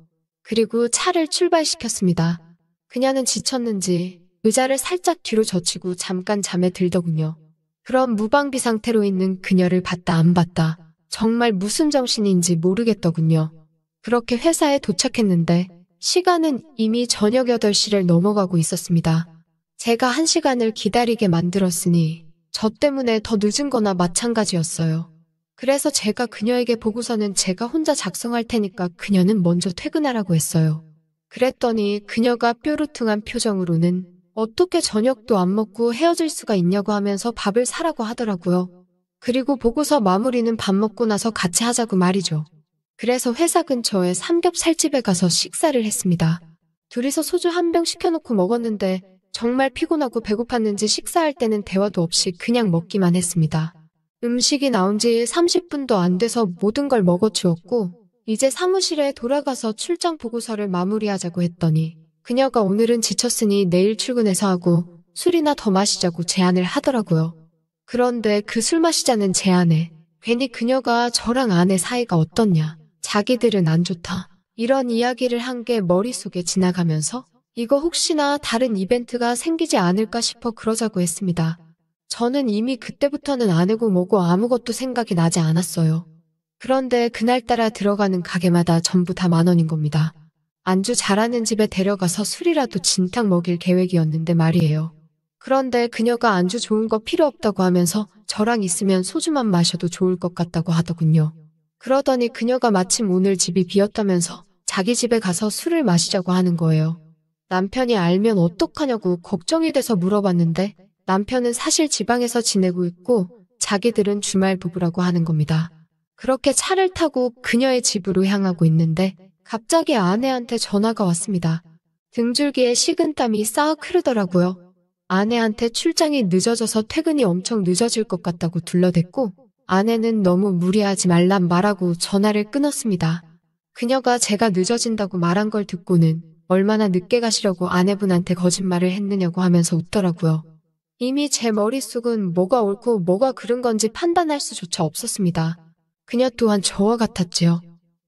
B: 그리고 차를 출발시켰습니다. 그녀는 지쳤는지 의자를 살짝 뒤로 젖히고 잠깐 잠에 들더군요. 그럼 무방비 상태로 있는 그녀를 봤다 안 봤다 정말 무슨 정신인지 모르겠더군요. 그렇게 회사에 도착했는데 시간은 이미 저녁 8시를 넘어가고 있었습니다. 제가 1시간을 기다리게 만들었으니 저 때문에 더 늦은 거나 마찬가지였어요. 그래서 제가 그녀에게 보고서는 제가 혼자 작성할 테니까 그녀는 먼저 퇴근하라고 했어요. 그랬더니 그녀가 뾰루퉁한 표정으로는 어떻게 저녁도 안 먹고 헤어질 수가 있냐고 하면서 밥을 사라고 하더라고요. 그리고 보고서 마무리는 밥 먹고 나서 같이 하자고 말이죠. 그래서 회사 근처에 삼겹살집에 가서 식사를 했습니다. 둘이서 소주 한 병 시켜놓고 먹었는데 정말 피곤하고 배고팠는지 식사할 때는 대화도 없이 그냥 먹기만 했습니다. 음식이 나온 지 30분도 안 돼서 모든 걸 먹어치웠고 이제 사무실에 돌아가서 출장 보고서를 마무리하자고 했더니 그녀가 오늘은 지쳤으니 내일 출근해서 하고 술이나 더 마시자고 제안을 하더라고요. 그런데 그 술 마시자는 제안에 괜히 그녀가 저랑 아내 사이가 어떻냐, 자기들은 안 좋다, 이런 이야기를 한 게 머릿속에 지나가면서 이거 혹시나 다른 이벤트가 생기지 않을까 싶어 그러자고 했습니다. 저는 이미 그때부터는 아내고 뭐고 아무것도 생각이 나지 않았어요. 그런데 그날따라 들어가는 가게마다 전부 다 10,000원인 겁니다. 안주 잘하는 집에 데려가서 술이라도 진탕 먹일 계획이었는데 말이에요. 그런데 그녀가 안주 좋은 거 필요 없다고 하면서 저랑 있으면 소주만 마셔도 좋을 것 같다고 하더군요. 그러더니 그녀가 마침 오늘 집이 비었다면서 자기 집에 가서 술을 마시자고 하는 거예요. 남편이 알면 어떡하냐고 걱정이 돼서 물어봤는데 남편은 사실 지방에서 지내고 있고 자기들은 주말 부부라고 하는 겁니다. 그렇게 차를 타고 그녀의 집으로 향하고 있는데 갑자기 아내한테 전화가 왔습니다. 등줄기에 식은땀이 싹 흐르더라고요. 아내한테 출장이 늦어져서 퇴근이 엄청 늦어질 것 같다고 둘러댔고 아내는 너무 무리하지 말란 말하고 전화를 끊었습니다. 그녀가 제가 늦어진다고 말한 걸 듣고는 얼마나 늦게 가시려고 아내분한테 거짓말을 했느냐고 하면서 웃더라고요. 이미 제 머릿속은 뭐가 옳고 뭐가 그른 건지 판단할 수조차 없었습니다. 그녀 또한 저와 같았지요.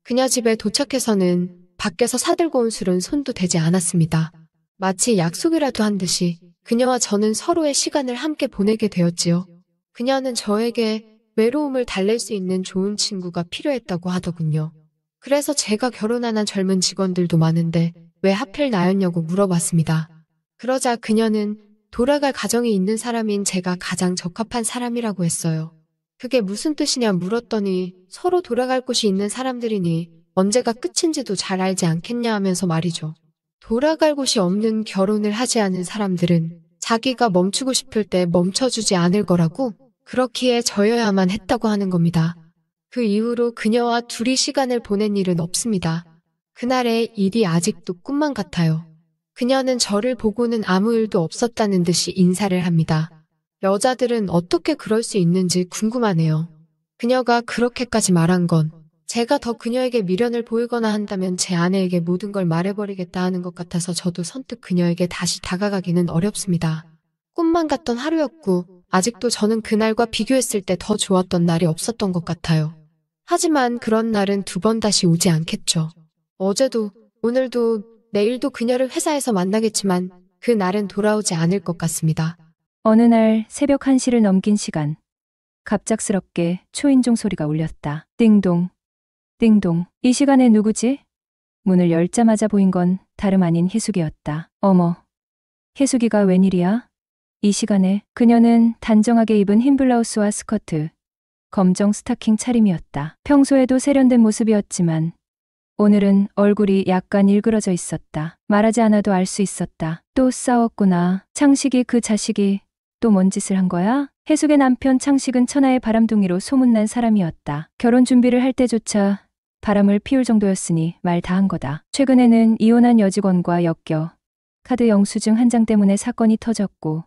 B: 그녀 집에 도착해서는 밖에서 사들고 온 술은 손도 대지 않았습니다. 마치 약속이라도 한 듯이 그녀와 저는 서로의 시간을 함께 보내게 되었지요. 그녀는 저에게 외로움을 달랠 수 있는 좋은 친구가 필요했다고 하더군요. 그래서 제가 결혼한 젊은 직원들도 많은데 왜 하필 나였냐고 물어봤습니다. 그러자 그녀는 돌아갈 가정이 있는 사람인 제가 가장 적합한 사람이라고 했어요. 그게 무슨 뜻이냐 물었더니 서로 돌아갈 곳이 있는 사람들이니 언제가 끝인지도 잘 알지 않겠냐 하면서 말이죠. 돌아갈 곳이 없는 결혼을 하지 않은 사람들은 자기가 멈추고 싶을 때 멈춰주지 않을 거라고 그렇기에 저여야만 했다고 하는 겁니다. 그 이후로 그녀와 둘이 시간을 보낸 일은 없습니다. 그날의 일이 아직도 꿈만 같아요. 그녀는 저를 보고는 아무 일도 없었다는 듯이 인사를 합니다. 여자들은 어떻게 그럴 수 있는지 궁금하네요. 그녀가 그렇게까지 말한 건 제가 더 그녀에게 미련을 보이거나 한다면 제 아내에게 모든 걸 말해버리겠다 하는 것 같아서 저도 선뜻 그녀에게 다시 다가가기는 어렵습니다. 꿈만 같던 하루였고 아직도 저는 그날과 비교했을 때 더 좋았던 날이 없었던 것 같아요. 하지만 그런 날은 두 번 다시 오지 않겠죠. 어제도 오늘도 내일도 그녀를 회사에서 만나겠지만 그 날은 돌아오지 않을 것 같습니다.
C: 어느 날 새벽 1시를 넘긴 시간. 갑작스럽게 초인종 소리가 울렸다. 띵동, 띵동. 이 시간에 누구지? 문을 열자마자 보인 건 다름 아닌 희숙이었다. 어머, 희숙이가 웬일이야? 이 시간에 그녀는 단정하게 입은 흰 블라우스와 스커트, 검정 스타킹 차림이었다. 평소에도 세련된 모습이었지만 오늘은 얼굴이 약간 일그러져 있었다. 말하지 않아도 알 수 있었다. 또 싸웠구나. 창식이 그 자식이 또 뭔 짓을 한 거야? 혜숙의 남편 창식은 천하의 바람둥이로 소문난 사람이었다. 결혼 준비를 할 때조차 바람을 피울 정도였으니 말 다 한 거다. 최근에는 이혼한 여직원과 엮여 카드 영수증 한 장 때문에 사건이 터졌고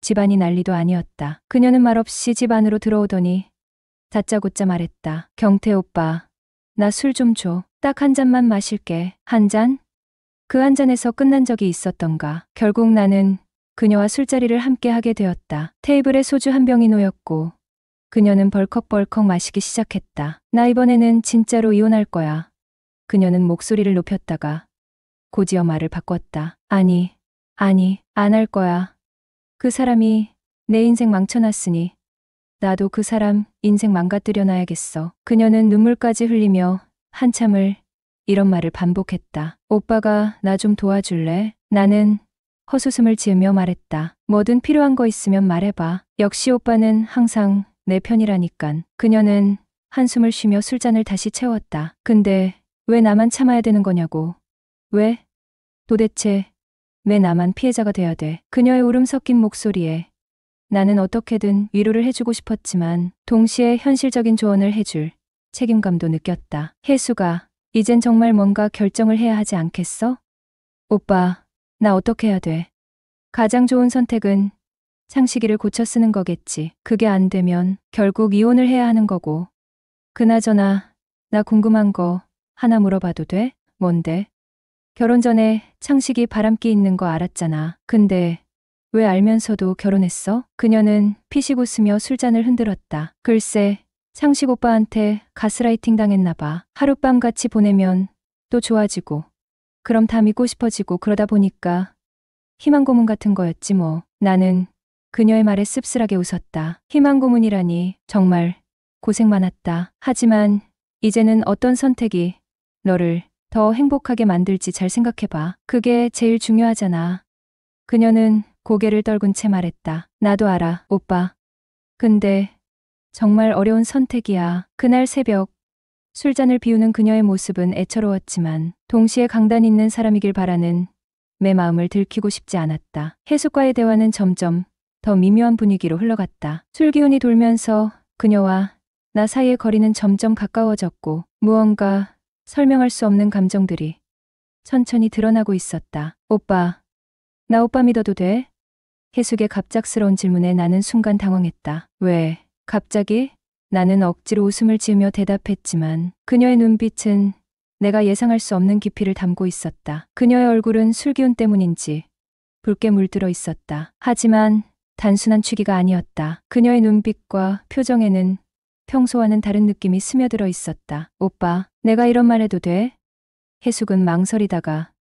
C: 집안이 난리도 아니었다. 그녀는 말없이 집 안으로 들어오더니 다짜고짜 말했다. 경태 오빠, 나 술 좀 줘. 딱 한 잔만 마실게. 한 잔? 그 한 잔에서 끝난 적이 있었던가. 결국 나는 그녀와 술자리를 함께 하게 되었다. 테이블에 소주 한 병이 놓였고 그녀는 벌컥벌컥 마시기 시작했다. 나 이번에는 진짜로 이혼할 거야. 그녀는 목소리를 높였다가 곧이어 말을 바꿨다. 아니, 안 할 거야. 그 사람이 내 인생 망쳐놨으니 나도 그 사람 인생 망가뜨려 놔야겠어. 그녀는 눈물까지 흘리며 한참을 이런 말을 반복했다. 오빠가 나 좀 도와줄래? 나는 헛웃음을 지으며 말했다. 뭐든 필요한 거 있으면 말해봐. 역시 오빠는 항상 내 편이라니깐. 그녀는 한숨을 쉬며 술잔을 다시 채웠다. 근데 왜 나만 참아야 되는 거냐고. 왜? 도대체 왜 나만 피해자가 돼야 돼? 그녀의 울음 섞인 목소리에 나는 어떻게든 위로를 해주고 싶었지만 동시에 현실적인 조언을 해줄 책임감도 느꼈다. 혜수가 이젠 정말 뭔가 결정을 해야 하지 않겠어? 오빠, 나 어떻게 해야 돼? 가장 좋은 선택은 창식이를 고쳐 쓰는 거겠지. 그게 안 되면 결국 이혼을 해야 하는 거고. 그나저나 나 궁금한 거 하나 물어봐도 돼? 뭔데? 결혼 전에 창식이 바람기 있는 거 알았잖아. 근데 왜 알면서도 결혼했어? 그녀는 피식 웃으며 술잔을 흔들었다. 글쎄, 창식 오빠한테 가스라이팅 당했나 봐. 하룻밤 같이 보내면 또 좋아지고 그럼 다 믿고 싶어지고 그러다 보니까 희망 고문 같은 거였지 뭐. 나는 그녀의 말에 씁쓸하게 웃었다. 희망 고문이라니 정말 고생 많았다. 하지만 이제는 어떤 선택이 너를 더 행복하게 만들지 잘 생각해봐. 그게 제일 중요하잖아. 그녀는 고개를 떨군 채 말했다. 나도 알아, 오빠. 근데 정말 어려운 선택이야. 그날 새벽 술잔을 비우는 그녀의 모습은 애처로웠지만 동시에 강단 있는 사람이길 바라는 내 마음을 들키고 싶지 않았다. 혜숙과의 대화는 점점 더 미묘한 분위기로 흘러갔다. 술 기운이 돌면서 그녀와 나 사이의 거리는 점점 가까워졌고 무언가 설명할 수 없는 감정들이 천천히 드러나고 있었다. 오빠, 나 오빠 믿어도 돼? 혜숙의 갑작스러운 질문에 나는 순간 당황했다. 왜? 갑자기? 나는 억지로 웃음을 지으며 대답했지만 그녀의 눈빛은 내가 예상할 수 없는 깊이를 담고 있었다. 그녀의 얼굴은 술기운 때문인지 붉게 물들어 있었다. 하지만 단순한 취기가 아니었다. 그녀의 눈빛과 표정에는 평소와는 다른 느낌이 스며들어 있었다. 오빠, 내가 이런 말 해도 돼? 혜숙은 망설이다가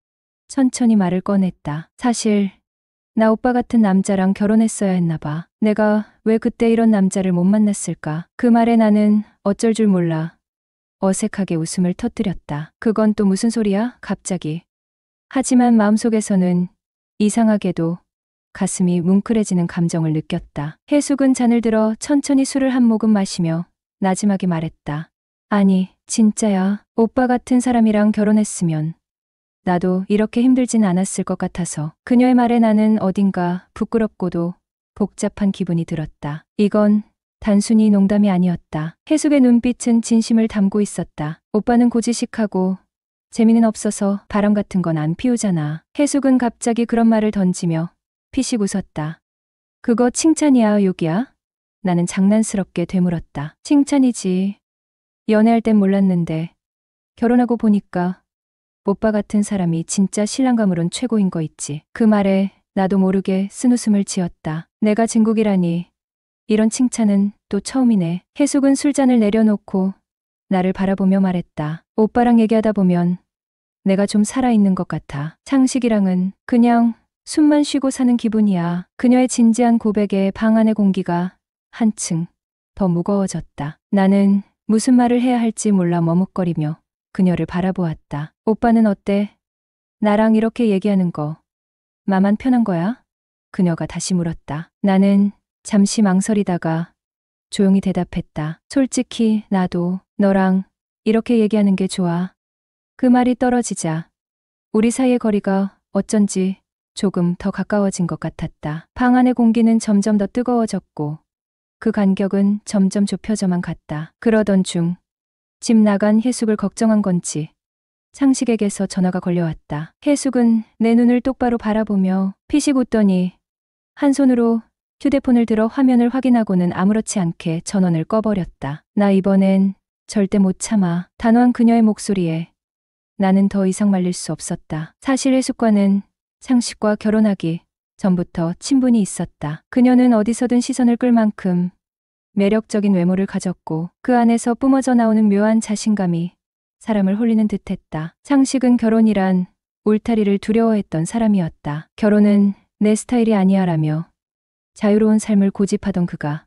C: 천천히 말을 꺼냈다. 사실 나 오빠 같은 남자랑 결혼했어야 했나 봐. 내가 왜 그때 이런 남자를 못 만났을까? 그 말에 나는 어쩔 줄 몰라 어색하게 웃음을 터뜨렸다. 그건 또 무슨 소리야? 갑자기. 하지만 마음속에서는 이상하게도 가슴이 뭉클해지는 감정을 느꼈다. 해숙은 잔을 들어 천천히 술을 한 모금 마시며 나지막이 말했다. 아니, 진짜야. 오빠 같은 사람이랑 결혼했으면 나도 이렇게 힘들진 않았을 것 같아서. 그녀의 말에 나는 어딘가 부끄럽고도 복잡한 기분이 들었다. 이건 단순히 농담이 아니었다. 해숙의 눈빛은 진심을 담고 있었다. 오빠는 고지식하고 재미는 없어서 바람 같은 건 안 피우잖아. 해숙은 갑자기 그런 말을 던지며 피식 웃었다. 그거 칭찬이야, 욕이야? 나는 장난스럽게 되물었다. 칭찬이지. 연애할 땐 몰랐는데 결혼하고 보니까 오빠 같은 사람이 진짜 신랑감으론 최고인 거 있지. 그 말에 나도 모르게 쓴웃음을 지었다. 내가 진국이라니. 이런 칭찬은 또 처음이네. 해숙은 술잔을 내려놓고 나를 바라보며 말했다. 오빠랑 얘기하다 보면 내가 좀 살아있는 것 같아. 창식이랑은 그냥 숨만 쉬고 사는 기분이야. 그녀의 진지한 고백에 방 안의 공기가 한층 더 무거워졌다. 나는 무슨 말을 해야 할지 몰라 머뭇거리며 그녀를 바라보았다. 오빠는 어때? 나랑 이렇게 얘기하는 거 마만 편한 거야? 그녀가 다시 물었다. 나는 잠시 망설이다가 조용히 대답했다. 솔직히 나도 너랑 이렇게 얘기하는 게 좋아. 그 말이 떨어지자 우리 사이의 거리가 어쩐지 조금 더 가까워진 것 같았다. 방 안의 공기는 점점 더 뜨거워졌고 그 간격은 점점 좁혀져만 갔다. 그러던 중 집 나간 해숙을 걱정한 건지 창식에게서 전화가 걸려왔다. 해숙은 내 눈을 똑바로 바라보며 피식 웃더니 한 손으로 휴대폰을 들어 화면을 확인하고는 아무렇지 않게 전원을 꺼버렸다. 나 이번엔 절대 못 참아. 단호한 그녀의 목소리에 나는 더 이상 말릴 수 없었다. 사실 해숙과는 창식과 결혼하기 전부터 친분이 있었다. 그녀는 어디서든 시선을 끌 만큼 매력적인 외모를 가졌고 그 안에서 뿜어져 나오는 묘한 자신감이 사람을 홀리는 듯했다. 창식은 결혼이란 울타리를 두려워했던 사람이었다. 결혼은 내 스타일이 아니야라며 자유로운 삶을 고집하던 그가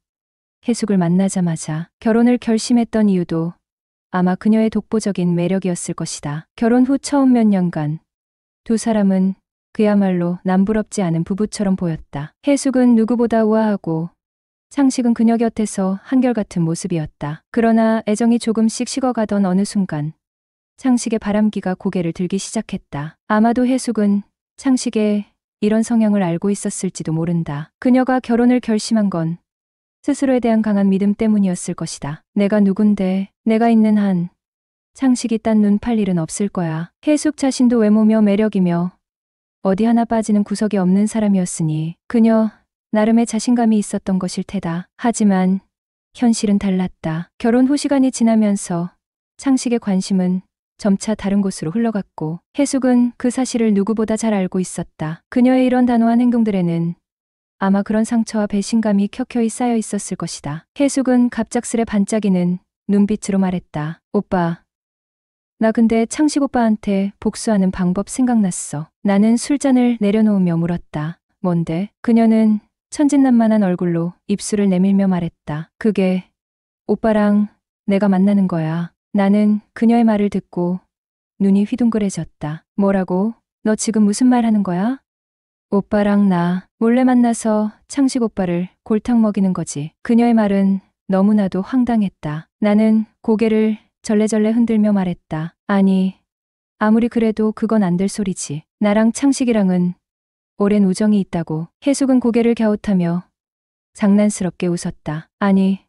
C: 해숙을 만나자마자 결혼을 결심했던 이유도 아마 그녀의 독보적인 매력이었을 것이다. 결혼 후 처음 몇 년간 두 사람은 그야말로 남부럽지 않은 부부처럼 보였다. 해숙은 누구보다 우아하고 창식은 그녀 곁에서 한결같은 모습이었다. 그러나 애정이 조금씩 식어가던 어느 순간 창식의 바람기가 고개를 들기 시작했다. 아마도 해숙은 창식의 이런 성향을 알고 있었을지도 모른다. 그녀가 결혼을 결심한 건 스스로에 대한 강한 믿음 때문이었을 것이다. 내가 누군데 내가 있는 한 창식이 딴 눈 팔 일은 없을 거야. 해숙 자신도 외모며 매력이며 어디 하나 빠지는 구석이 없는 사람이었으니 그녀 나름의 자신감이 있었던 것일 테다. 하지만 현실은 달랐다. 결혼 후 시간이 지나면서 창식의 관심은 점차 다른 곳으로 흘러갔고 해숙은 그 사실을 누구보다 잘 알고 있었다. 그녀의 이런 단호한 행동들에는 아마 그런 상처와 배신감이 켜켜이 쌓여 있었을 것이다. 해숙은 갑작스레 반짝이는 눈빛으로 말했다. 오빠, 나 근데 창식 오빠한테 복수하는 방법 생각났어. 나는 술잔을 내려놓으며 물었다. 뭔데? 그녀는 천진난만한 얼굴로 입술을 내밀며 말했다. 그게 오빠랑 내가 만나는 거야. 나는 그녀의 말을 듣고 눈이 휘둥그레졌다. 뭐라고? 너 지금 무슨 말 하는 거야? 오빠랑 나 몰래 만나서 창식 오빠를 골탕 먹이는 거지. 그녀의 말은 너무나도 황당했다. 나는 고개를 절레절레 흔들며 말했다. 아니, 아무리 그래도 그건 안 될 소리지. 나랑 창식이랑은 오랜 우정이 있다고. 해숙은 고개를 갸웃하며 장난스럽게 웃었다. 아니,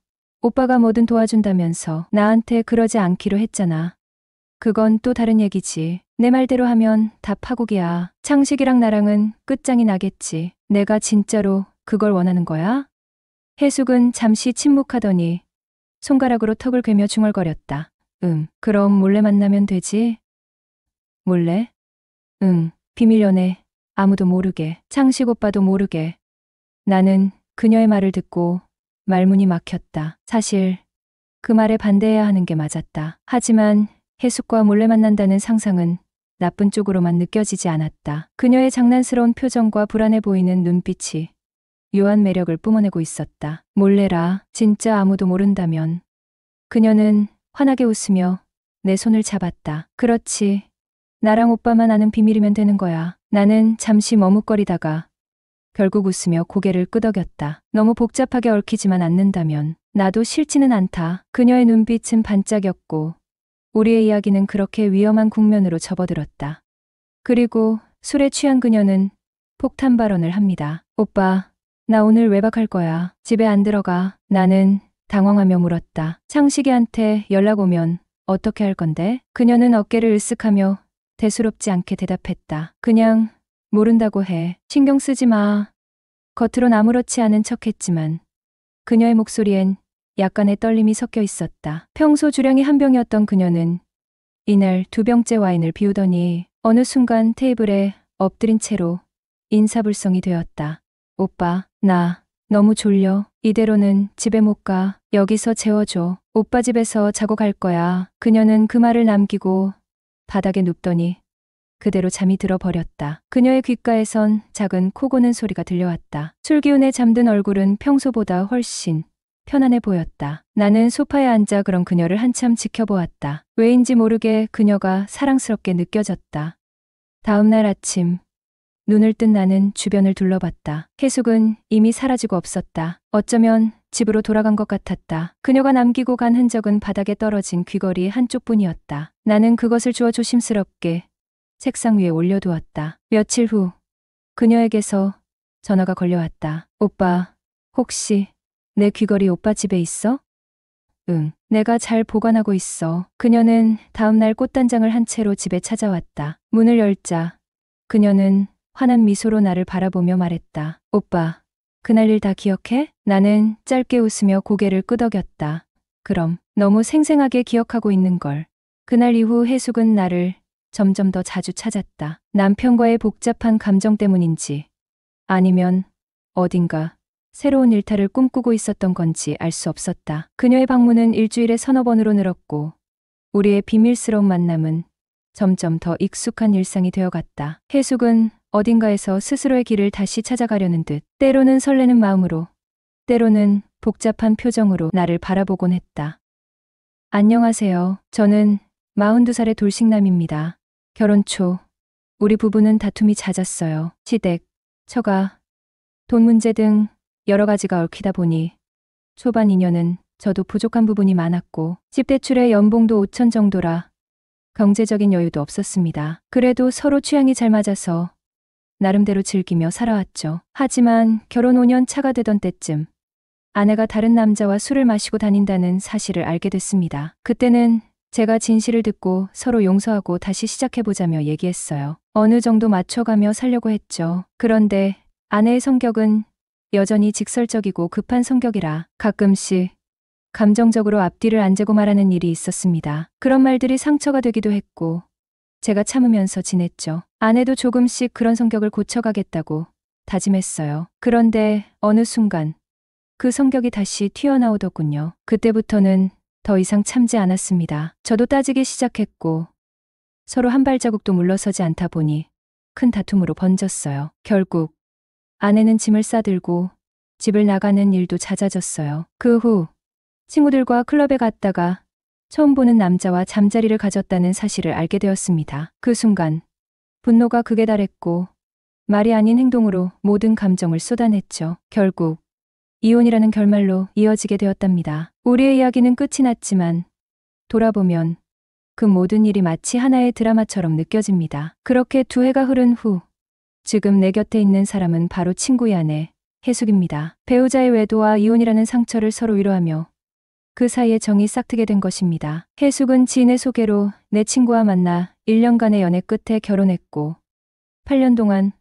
C: 오빠가 뭐든 도와준다면서 나한테 그러지 않기로 했잖아. 그건 또 다른 얘기지. 내 말대로 하면 다 파국이야. 창식이랑 나랑은 끝장이 나겠지. 내가 진짜로 그걸 원하는 거야? 해숙은 잠시 침묵하더니 손가락으로 턱을 괴며 중얼거렸다. 그럼 몰래 만나면 되지? 몰래? 비밀 연애. 아무도 모르게. 창식 오빠도 모르게. 나는 그녀의 말을 듣고 말문이 막혔다. 사실 그 말에 반대해야 하는 게 맞았다. 하지만 해숙과 몰래 만난다는 상상은 나쁜 쪽으로만 느껴지지 않았다. 그녀의 장난스러운 표정과 불안해 보이는 눈빛이 묘한 매력을 뿜어내고 있었다. 몰래라, 진짜 아무도 모른다면. 그녀는 환하게 웃으며 내 손을 잡았다. 그렇지. 나랑 오빠만 아는 비밀이면 되는 거야. 나는 잠시 머뭇거리다가 결국 웃으며 고개를 끄덕였다. 너무 복잡하게 얽히지만 않는다면 나도 싫지는 않다. 그녀의 눈빛은 반짝였고 우리의 이야기는 그렇게 위험한 국면으로 접어들었다. 그리고 술에 취한 그녀는 폭탄 발언을 합니다. 오빠, 나 오늘 외박할 거야. 집에 안 들어가. 나는 당황하며 물었다. 창식이한테 연락 오면 어떻게 할 건데? 그녀는 어깨를 으쓱하며 대수롭지 않게 대답했다. 그냥 모른다고 해. 신경 쓰지 마. 겉으론 아무렇지 않은 척했지만 그녀의 목소리엔 약간의 떨림이 섞여 있었다. 평소 주량이 한 병이었던 그녀는 이날 2병째 와인을 비우더니 어느 순간 테이블에 엎드린 채로 인사불성이 되었다. 오빠, 나 너무 졸려. 이대로는 집에 못 가. 여기서 재워줘. 오빠 집에서 자고 갈 거야. 그녀는 그 말을 남기고 바닥에 눕더니 그대로 잠이 들어버렸다. 그녀의 귓가에선 작은 코 고는 소리가 들려왔다. 술기운에 잠든 얼굴은 평소보다 훨씬 편안해 보였다. 나는 소파에 앉아 그런 그녀를 한참 지켜보았다. 왜인지 모르게 그녀가 사랑스럽게 느껴졌다. 다음 날 아침 눈을 뜬 나는 주변을 둘러봤다. 혜숙은 이미 사라지고 없었다. 어쩌면 집으로 돌아간 것 같았다. 그녀가 남기고 간 흔적은 바닥에 떨어진 귀걸이 한쪽뿐이었다. 나는 그것을 주워 조심스럽게 책상 위에 올려두었다. 며칠 후 그녀에게서 전화가 걸려왔다. 오빠, 혹시 내 귀걸이 오빠 집에 있어? 응, 내가 잘 보관하고 있어. 그녀는 다음날 꽃단장을 한 채로 집에 찾아왔다. 문을 열자 그녀는 환한 미소로 나를 바라보며 말했다. 오빠, 그날 일 다 기억해? 나는 짧게 웃으며 고개를 끄덕였다. 그럼, 너무 생생하게 기억하고 있는걸. 그날 이후 혜숙은 나를 점점 더 자주 찾았다. 남편과의 복잡한 감정 때문인지 아니면 어딘가 새로운 일탈을 꿈꾸고 있었던 건지 알 수 없었다. 그녀의 방문은 일주일에 서너 번으로 늘었고 우리의 비밀스러운 만남은 점점 더 익숙한 일상이 되어갔다. 혜숙은 어딘가에서 스스로의 길을 다시 찾아가려는 듯 때로는 설레는 마음으로 때로는 복잡한 표정으로 나를 바라보곤 했다. 안녕하세요. 저는 42살의 돌싱남입니다. 결혼 초 우리 부부는 다툼이 잦았어요. 시댁, 처가, 돈 문제 등 여러 가지가 얽히다 보니 초반 2년은 저도 부족한 부분이 많았고 집 대출의 연봉도 5천 정도라 경제적인 여유도 없었습니다. 그래도 서로 취향이 잘 맞아서 나름대로 즐기며 살아왔죠. 하지만 결혼 5년 차가 되던 때쯤 아내가 다른 남자와 술을 마시고 다닌다는 사실을 알게 됐습니다. 그때는 제가 진실을 듣고 서로 용서하고 다시 시작해보자며 얘기했어요. 어느 정도 맞춰가며 살려고 했죠. 그런데 아내의 성격은 여전히 직설적이고 급한 성격이라 가끔씩 감정적으로 앞뒤를 안 재고 말하는 일이 있었습니다. 그런 말들이 상처가 되기도 했고 제가 참으면서 지냈죠. 아내도 조금씩 그런 성격을 고쳐가겠다고 다짐했어요. 그런데 어느 순간 그 성격이 다시 튀어나오더군요. 그때부터는 더 이상 참지 않았습니다. 저도 따지기 시작했고 서로 한 발자국도 물러서지 않다 보니 큰 다툼으로 번졌어요. 결국 아내는 짐을 싸들고 집을 나가는 일도 잦아졌어요. 그 후 친구들과 클럽에 갔다가 처음 보는 남자와 잠자리를 가졌다는 사실을 알게 되었습니다. 그 순간 분노가 극에 달했고 말이 아닌 행동으로 모든 감정을 쏟아냈죠. 결국 이혼이라는 결말로 이어지게 되었답니다. 우리의 이야기는 끝이 났지만 돌아보면 그 모든 일이 마치 하나의 드라마처럼 느껴집니다. 그렇게 2해가 흐른 후 지금 내 곁에 있는 사람은 바로 친구의 아내 혜숙입니다. 배우자의 외도와 이혼이라는 상처를 서로 위로하며 그 사이에 정이 싹트게 된 것입니다. 혜숙은 지인의 소개로 내 친구와 만나 1년간의 연애 끝에 결혼했고 8년 동안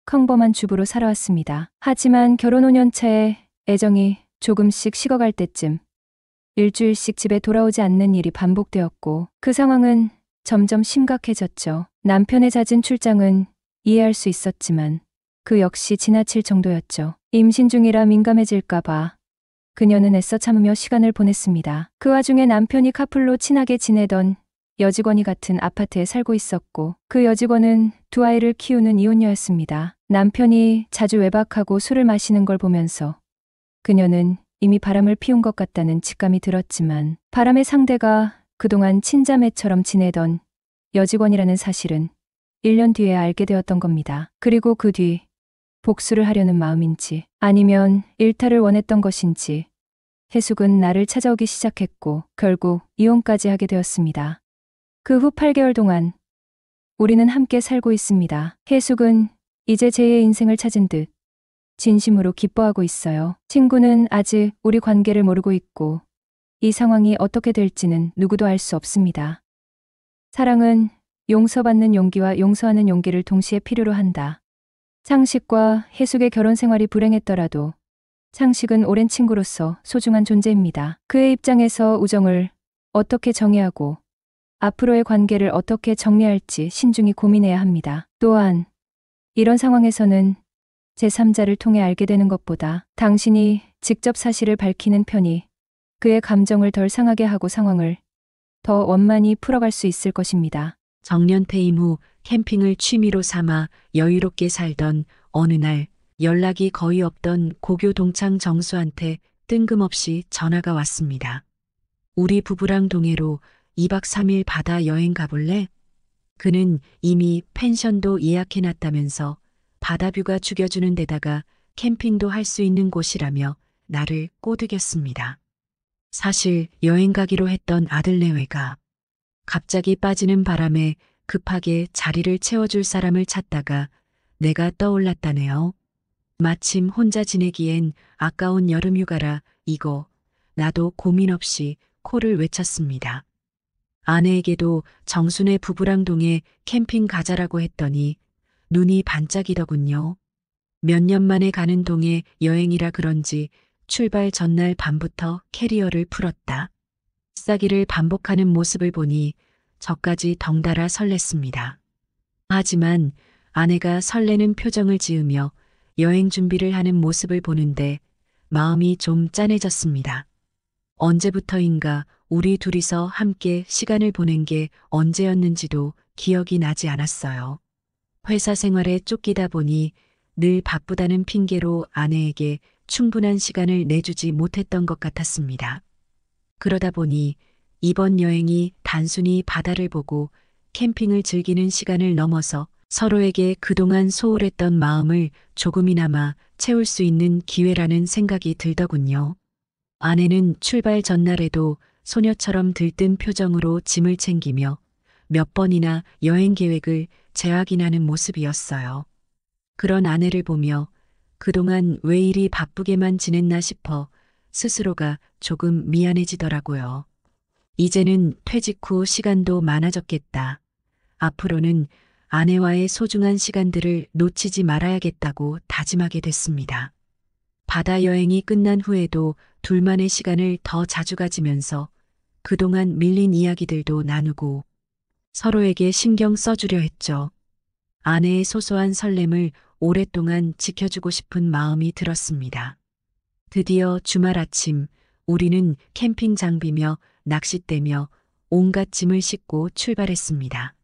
C: 평범한 주부로 살아왔습니다. 하지만 결혼 5년 차에 애정이 조금씩 식어갈 때쯤 일주일씩 집에 돌아오지 않는 일이 반복되었고 그 상황은 점점 심각해졌죠. 남편의 잦은 출장은 이해할 수 있었지만 그 역시 지나칠 정도였죠. 임신 중이라 민감해질까봐 그녀는 애써 참으며 시간을 보냈습니다. 그 와중에 남편이 카풀로 친하게 지내던 여직원이 같은 아파트에 살고 있었고 그 여직원은 두 아이를 키우는 이혼녀였습니다. 남편이 자주 외박하고 술을 마시는 걸 보면서 그녀는 이미 바람을 피운 것 같다는 직감이 들었지만 바람의 상대가 그동안 친자매처럼 지내던 여직원이라는 사실은 1년 뒤에 알게 되었던 겁니다. 그리고 그 뒤 복수를 하려는 마음인지 아니면 일탈을 원했던 것인지 해숙은 나를 찾아오기 시작했고 결국 이혼까지 하게 되었습니다. 그 후 8개월 동안 우리는 함께 살고 있습니다. 해숙은 이제 제2의 인생을 찾은 듯 진심으로 기뻐하고 있어요. 친구는 아직 우리 관계를 모르고 있고 이 상황이 어떻게 될지는 누구도 알 수 없습니다. 사랑은 용서받는 용기와 용서하는 용기를 동시에 필요로 한다. 창식과 해숙의 결혼 생활이 불행했더라도 창식은 오랜 친구로서 소중한 존재입니다. 그의 입장에서 우정을 어떻게 정의하고 앞으로의 관계를 어떻게 정리할지 신중히 고민해야 합니다. 또한 이런 상황에서는 제3자를 통해 알게 되는 것보다 당신이 직접 사실을 밝히는 편이 그의 감정을 덜 상하게 하고 상황을 더 원만히 풀어갈 수 있을 것입니다.
D: 정년 퇴임 후 캠핑을 취미로 삼아 여유롭게 살던 어느 날 연락이 거의 없던 고교 동창 정수한테 뜬금없이 전화가 왔습니다. 우리 부부랑 동해로 2박 3일 바다 여행 가볼래? 그는 이미 펜션도 예약해놨다면서 바다뷰가 죽여주는 데다가 캠핑도 할 수 있는 곳이라며 나를 꼬드겼습니다. 사실 여행 가기로 했던 아들 내외가 갑자기 빠지는 바람에 급하게 자리를 채워줄 사람을 찾다가 내가 떠올랐다네요. 마침 혼자 지내기엔 아까운 여름휴가라 이거 나도 고민 없이 코를 외쳤습니다. 아내에게도 정순의 부부랑 동해 캠핑 가자라고 했더니 눈이 반짝이더군요. 몇 년 만에 가는 동해 여행이라 그런지 출발 전날 밤부터 캐리어를 풀었다. 싸기를 반복하는 모습을 보니 저까지 덩달아 설렜습니다. 하지만 아내가 설레는 표정을 지으며 여행 준비를 하는 모습을 보는데 마음이 좀 짠해졌습니다. 언제부터인가 우리 둘이서 함께 시간을 보낸 게 언제였는지도 기억이 나지 않았어요. 회사 생활에 쫓기다 보니 늘 바쁘다는 핑계로 아내에게 충분한 시간을 내주지 못했던 것 같았습니다. 그러다 보니 이번 여행이 단순히 바다를 보고 캠핑을 즐기는 시간을 넘어서 서로에게 그동안 소홀했던 마음을 조금이나마 채울 수 있는 기회라는 생각이 들더군요. 아내는 출발 전날에도 소녀처럼 들뜬 표정으로 짐을 챙기며 몇 번이나 여행 계획을 재확인하는 모습이었어요. 그런 아내를 보며 그동안 왜 이리 바쁘게만 지냈나 싶어 스스로가 조금 미안해지더라고요. 이제는 퇴직 후 시간도 많아졌겠다. 앞으로는 아내와의 소중한 시간들을 놓치지 말아야겠다고 다짐하게 됐습니다. 바다 여행이 끝난 후에도 둘만의 시간을 더 자주 가지면서 그동안 밀린 이야기들도 나누고 서로에게 신경 써주려 했죠. 아내의 소소한 설렘을 오랫동안 지켜주고 싶은 마음이 들었습니다. 드디어 주말 아침 우리는 캠핑 장비며 낚싯대며 온갖 짐을 싣고 출발했습니다.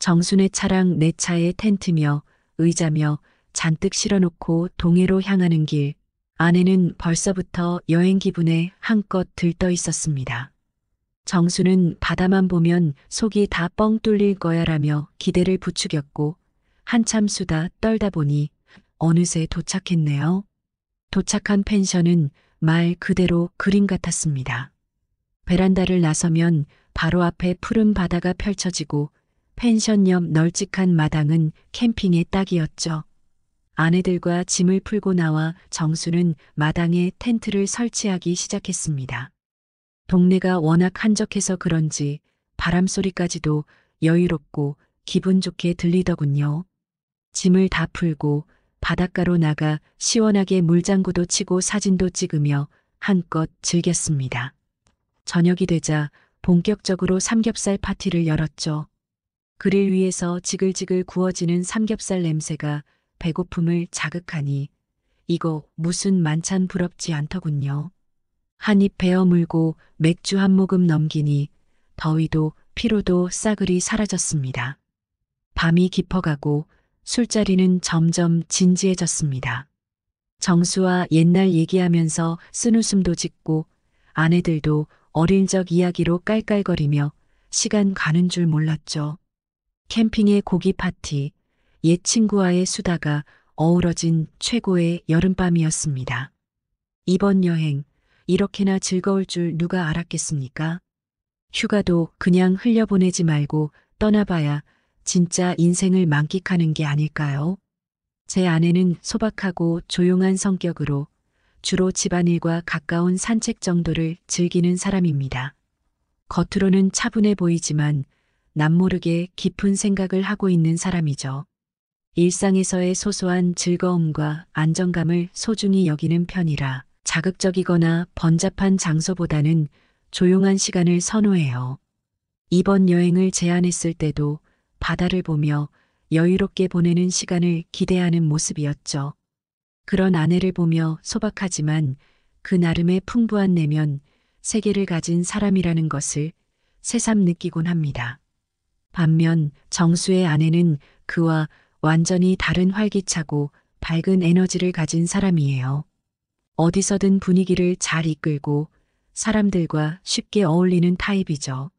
D: 정순의 차랑 내 차에 텐트며 의자며 잔뜩 실어놓고 동해로 향하는 길, 아내는 벌써부터 여행 기분에 한껏 들떠 있었습니다. 정수는 바다만 보면 속이 다 뻥 뚫릴 거야라며 기대를 부추겼고 한참 수다 떨다 보니 어느새 도착했네요. 도착한 펜션은 말 그대로 그림 같았습니다. 베란다를 나서면 바로 앞에 푸른 바다가 펼쳐지고 펜션 옆 널찍한 마당은 캠핑의 딱이었죠. 아내들과 짐을 풀고 나와 정수는 마당에 텐트를 설치하기 시작했습니다. 동네가 워낙 한적해서 그런지 바람 소리까지도 여유롭고 기분 좋게 들리더군요. 짐을 다 풀고 바닷가로 나가 시원하게 물장구도 치고 사진도 찍으며 한껏 즐겼습니다. 저녁이 되자 본격적으로 삼겹살 파티를 열었죠. 그릴 위에서 지글지글 구워지는 삼겹살 냄새가 배고픔을 자극하니 이거 무슨 만찬 부럽지 않더군요. 한 입 베어 물고 맥주 한 모금 넘기니 더위도 피로도 싸그리 사라졌습니다. 밤이 깊어가고 술자리는 점점 진지해졌습니다. 정수와 옛날 얘기하면서 쓴웃음도 짓고 아내들도 어릴 적 이야기로 깔깔거리며 시간 가는 줄 몰랐죠. 캠핑의 고기 파티, 옛 친구와의 수다가 어우러진 최고의 여름밤이었습니다. 이번 여행, 이렇게나 즐거울 줄 누가 알았겠습니까? 휴가도 그냥 흘려보내지 말고 떠나봐야 진짜 인생을 만끽하는 게 아닐까요? 제 아내는 소박하고 조용한 성격으로 주로 집안일과 가까운 산책 정도를 즐기는 사람입니다. 겉으로는 차분해 보이지만 남모르게 깊은 생각을 하고 있는 사람이죠. 일상에서의 소소한 즐거움과 안정감을 소중히 여기는 편이라 자극적이거나 번잡한 장소보다는 조용한 시간을 선호해요. 이번 여행을 제안했을 때도 바다를 보며 여유롭게 보내는 시간을 기대하는 모습이었죠. 그런 아내를 보며 소박하지만 그 나름의 풍부한 내면, 세계를 가진 사람이라는 것을 새삼 느끼곤 합니다. 반면 정수의 아내는 그와 완전히 다른 활기차고 밝은 에너지를 가진 사람이에요. 어디서든 분위기를 잘 이끌고 사람들과 쉽게 어울리는 타입이죠.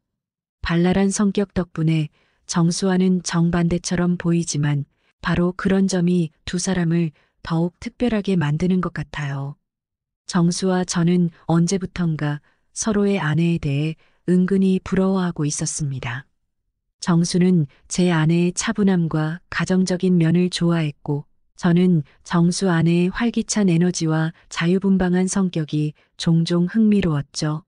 D: 발랄한 성격 덕분에 정수와는 정반대처럼 보이지만 바로 그런 점이 두 사람을 더욱 특별하게 만드는 것 같아요. 정수와 저는 언제부턴가 서로의 아내에 대해 은근히 부러워하고 있었습니다. 정수는 제 아내의 차분함과 가정적인 면을 좋아했고 저는 정수 아내의 활기찬 에너지와 자유분방한 성격이 종종 흥미로웠죠.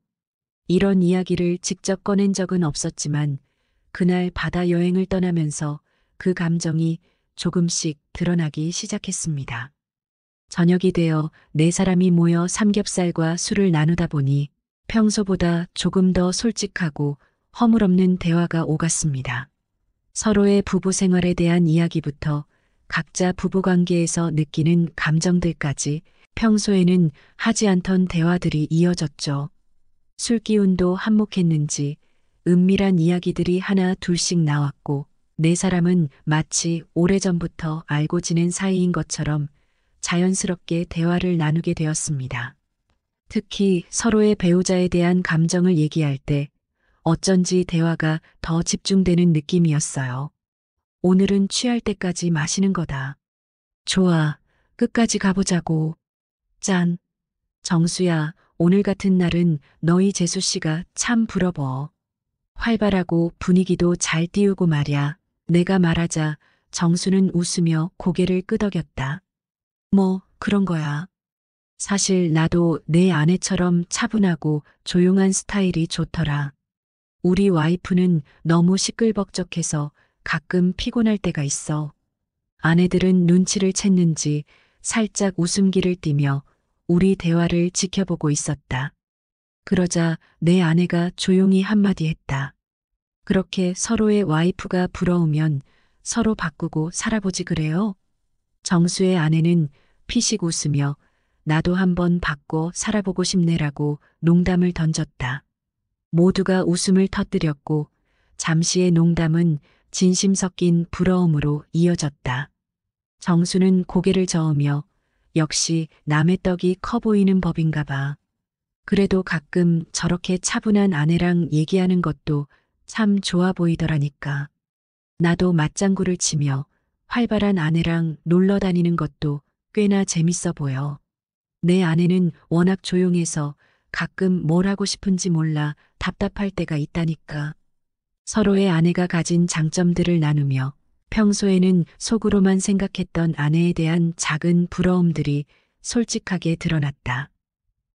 D: 이런 이야기를 직접 꺼낸 적은 없었지만 그날 바다 여행을 떠나면서 그 감정이 조금씩 드러나기 시작했습니다. 저녁이 되어 네 사람이 모여 삼겹살과 술을 나누다 보니 평소보다 조금 더 솔직하고 허물없는 대화가 오갔습니다. 서로의 부부 생활에 대한 이야기부터 각자 부부관계에서 느끼는 감정들까지 평소에는 하지 않던 대화들이 이어졌죠. 술 기운도 한몫했는지 은밀한 이야기들이 하나 둘씩 나왔고 네 사람은 마치 오래전부터 알고 지낸 사이인 것처럼 자연스럽게 대화를 나누게 되었습니다. 특히 서로의 배우자에 대한 감정을 얘기할 때 어쩐지 대화가 더 집중되는 느낌이었어요. 오늘은 취할 때까지 마시는 거다. 좋아, 끝까지 가보자고. 짠. 정수야, 오늘 같은 날은 너희 재수 씨가 참 부러워. 활발하고 분위기도 잘 띄우고 말야. 내가 말하자 정수는 웃으며 고개를 끄덕였다. 뭐, 그런 거야. 사실 나도 내 아내처럼 차분하고 조용한 스타일이 좋더라. 우리 와이프는 너무 시끌벅적해서 가끔 피곤할 때가 있어. 아내들은 눈치를 챘는지 살짝 웃음기를 띠며 우리 대화를 지켜보고 있었다. 그러자 내 아내가 조용히 한마디 했다. 그렇게 서로의 와이프가 부러우면 서로 바꾸고 살아보지 그래요? 정수의 아내는 피식 웃으며 나도 한번 바꿔 살아보고 싶네라고 농담을 던졌다. 모두가 웃음을 터뜨렸고 잠시의 농담은 진심 섞인 부러움으로 이어졌다. 정수는 고개를 저으며 역시 남의 떡이 커 보이는 법인가 봐. 그래도 가끔 저렇게 차분한 아내랑 얘기하는 것도 참 좋아 보이더라니까. 나도 맞장구를 치며 활발한 아내랑 놀러 다니는 것도 꽤나 재밌어 보여. 내 아내는 워낙 조용해서 가끔 뭘 하고 싶은지 몰라 답답할 때가 있다니까. 서로의 아내가 가진 장점들을 나누며 평소에는 속으로만 생각했던 아내에 대한 작은 부러움들이 솔직하게 드러났다.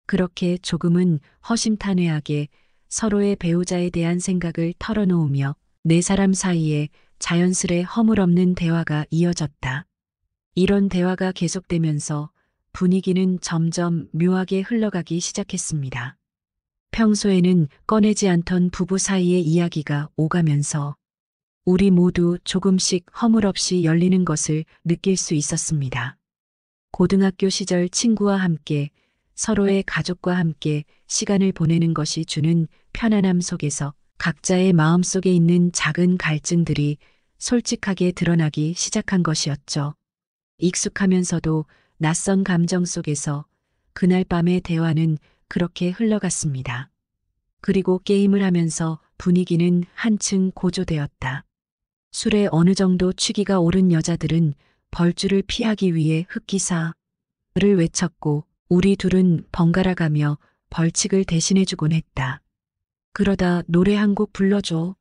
D: 그렇게 조금은 허심탄회하게 서로의 배우자에 대한 생각을 털어놓으며 네 사람 사이에 자연스레 허물없는 대화가 이어졌다. 이런 대화가 계속되면서 분위기는 점점 묘하게 흘러가기 시작했습니다. 평소에는 꺼내지 않던 부부 사이의 이야기가 오가면서 우리 모두 조금씩 허물없이 열리는 것을 느낄 수 있었습니다. 고등학교 시절 친구와 함께 서로의 가족과 함께 시간을 보내는 것이 주는 편안함 속에서 각자의 마음속에 있는 작은 갈증들이 솔직하게 드러나기 시작한 것이었죠. 익숙하면서도 낯선 감정 속에서 그날 밤의 대화는 그렇게 흘러갔습니다. 그리고 게임을 하면서 분위기는 한층 고조되었다. 술에 어느 정도 취기가 오른 여자들은 벌주를 피하기 위해 흑기사를 외쳤고 우리 둘은 번갈아 가며 벌칙을 대신해주곤 했다. 그러다 노래 한 곡 불러줘.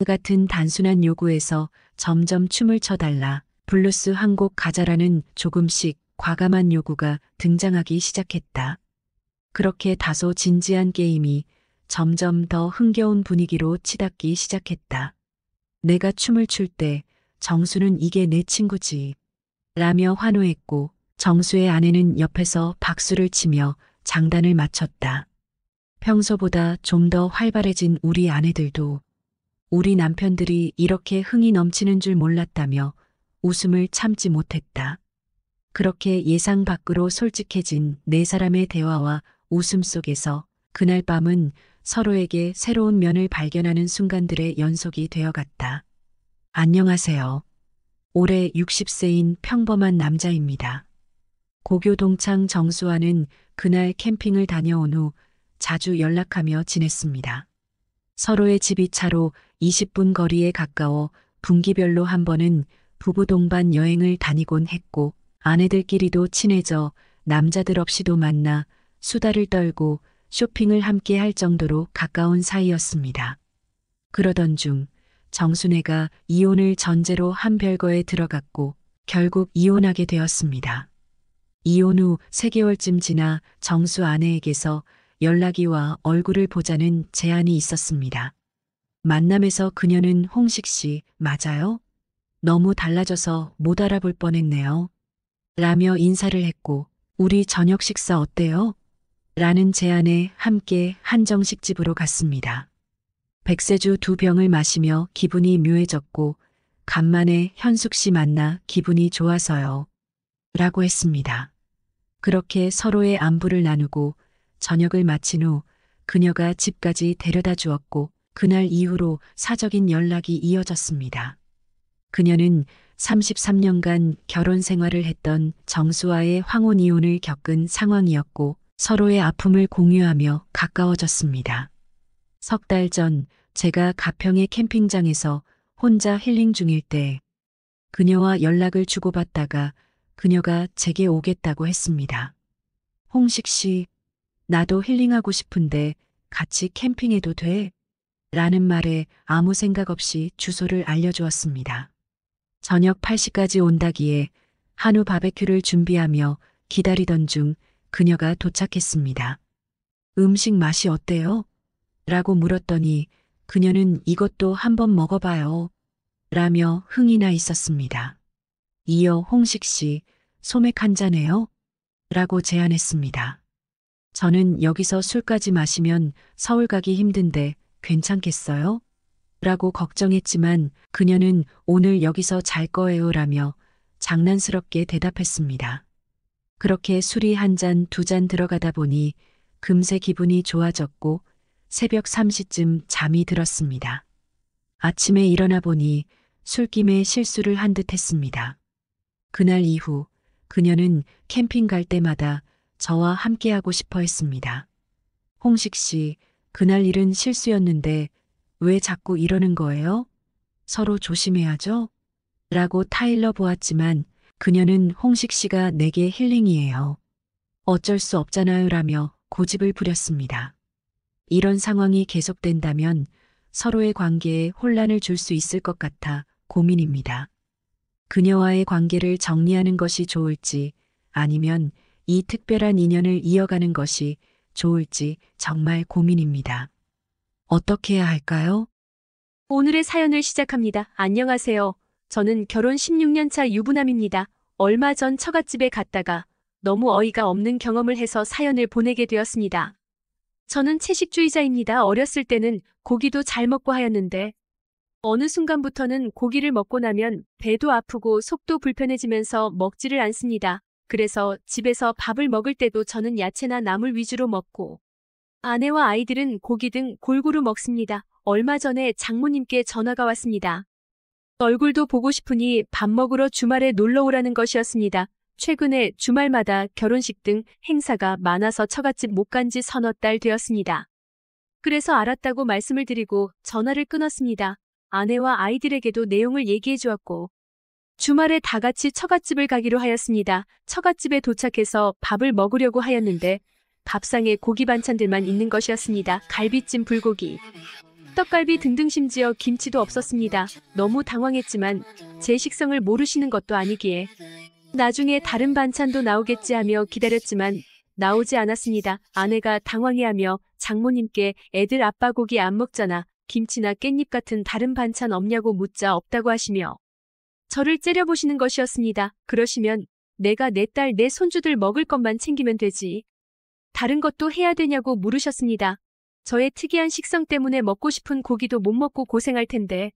D: 같은 단순한 요구에서 점점 춤을 춰달라, 블루스 한 곡 가자라는 조금씩 과감한 요구가 등장하기 시작했다. 그렇게 다소 진지한 게임이 점점 더 흥겨운 분위기로 치닫기 시작했다. 내가 춤을 출 때 정수는 이게 내 친구지 라며 환호했고 정수의 아내는 옆에서 박수를 치며 장단을 맞췄다. 평소보다 좀 더 활발해진 우리 아내들도 우리 남편들이 이렇게 흥이 넘치는 줄 몰랐다며 웃음을 참지 못했다. 그렇게 예상 밖으로 솔직해진 네 사람의 대화와 웃음 속에서 그날 밤은 서로에게 새로운 면을 발견하는 순간들의 연속이 되어갔다. 안녕하세요. 올해 60세인 평범한 남자입니다. 고교 동창 정수와는 그날 캠핑을 다녀온 후 자주 연락하며 지냈습니다. 서로의 집이 차로 20분 거리에 가까워 분기별로 한 번은 부부 동반 여행을 다니곤 했고 아내들끼리도 친해져 남자들 없이도 만나 수다를 떨고 쇼핑을 함께 할 정도로 가까운 사이였습니다. 그러던 중 정순애가 이혼을 전제로 한 별거에 들어갔고 결국 이혼하게 되었습니다. 이혼 후 3개월쯤 지나 정수 아내에게서 연락이 와 얼굴을 보자는 제안이 있었습니다. 만남에서 그녀는 홍식 씨, 맞아요? 너무 달라져서 못 알아볼 뻔했네요. 라며 인사를 했고, 우리 저녁 식사 어때요? 라는 제안에 함께 한정식 집으로 갔습니다. 백세주 2병을 마시며 기분이 묘해졌고, 간만에 현숙 씨 만나 기분이 좋아서요. 라고 했습니다. 그렇게 서로의 안부를 나누고 저녁을 마친 후 그녀가 집까지 데려다 주었고 그날 이후로 사적인 연락이 이어졌습니다. 그녀는 33년간 결혼 생활을 했던 정수와의 황혼 이혼을 겪은 상황이었고 서로의 아픔을 공유하며 가까워졌습니다. 3달 전 제가 가평의 캠핑장에서 혼자 힐링 중일 때 그녀와 연락을 주고받다가 그녀가 제게 오겠다고 했습니다. 홍식 씨, 나도 힐링하고 싶은데 같이 캠핑해도 돼? 라는 말에 아무 생각 없이 주소를 알려주었습니다. 저녁 8시까지 온다기에 한우 바베큐를 준비하며 기다리던 중 그녀가 도착했습니다. 음식 맛이 어때요? 라고 물었더니 그녀는 이것도 한번 먹어봐요. 라며 흥이 나 있었습니다. 이어 홍식 씨, 소맥 한 잔해요? 라고 제안했습니다. 저는 여기서 술까지 마시면 서울 가기 힘든데 괜찮겠어요? 라고 걱정했지만 그녀는 오늘 여기서 잘 거예요 라며 장난스럽게 대답했습니다. 그렇게 술이 한 잔, 2잔 들어가다 보니 금세 기분이 좋아졌고 새벽 3시쯤 잠이 들었습니다. 아침에 일어나 보니 술김에 실수를 한 듯 했습니다. 그날 이후 그녀는 캠핑 갈 때마다 저와 함께하고 싶어 했습니다. 홍식 씨, 그날 일은 실수였는데 왜 자꾸 이러는 거예요? 서로 조심해야죠? 라고 타일러 보았지만 그녀는 홍식 씨가 내게 힐링이에요. 어쩔 수 없잖아요 라며 고집을 부렸습니다. 이런 상황이 계속된다면 서로의 관계에 혼란을 줄 수 있을 것 같아 고민입니다. 그녀와의 관계를 정리하는 것이 좋을지 아니면 이 특별한 인연을 이어가는 것이 좋을지 정말 고민입니다. 어떻게 해야 할까요?
E: 오늘의 사연을 시작합니다. 안녕하세요. 저는 결혼 16년 차 유부남입니다. 얼마 전 처갓집에 갔다가 너무 어이가 없는 경험을 해서 사연을 보내게 되었습니다. 저는 채식주의자입니다. 어렸을 때는 고기도 잘 먹고 하였는데 어느 순간부터는 고기를 먹고 나면 배도 아프고 속도 불편해지면서 먹지를 않습니다. 그래서 집에서 밥을 먹을 때도 저는 야채나 나물 위주로 먹고 아내와 아이들은 고기 등 골고루 먹습니다. 얼마 전에 장모님께 전화가 왔습니다. 얼굴도 보고 싶으니 밥 먹으러 주말에 놀러 오라는 것이었습니다. 최근에 주말마다 결혼식 등 행사가 많아서 처갓집 못 간 지 서너 달 되었습니다. 그래서 알았다고 말씀을 드리고 전화를 끊었습니다. 아내와 아이들에게도 내용을 얘기해 주었고 주말에 다 같이 처갓집을 가기로 하였습니다. 처갓집에 도착해서 밥을 먹으려고 하였는데 밥상에 고기 반찬들만 있는 것이었습니다. 갈비찜, 불고기, 떡갈비 등등 심지어 김치도 없었습니다. 너무 당황했지만 제 식성을 모르시는 것도 아니기에 나중에 다른 반찬도 나오겠지 하며 기다렸지만 나오지 않았습니다. 아내가 당황해하며 장모님께 애들 아빠 고기 안 먹잖아. 김치나 깻잎 같은 다른 반찬 없냐고 묻자 없다고 하시며 저를 째려보시는 것이었습니다. 그러시면 내가 내 딸, 내 손주들 먹을 것만 챙기면 되지. 다른 것도 해야 되냐고 물으셨습니다. 저의 특이한 식성 때문에 먹고 싶은 고기도 못 먹고 고생할 텐데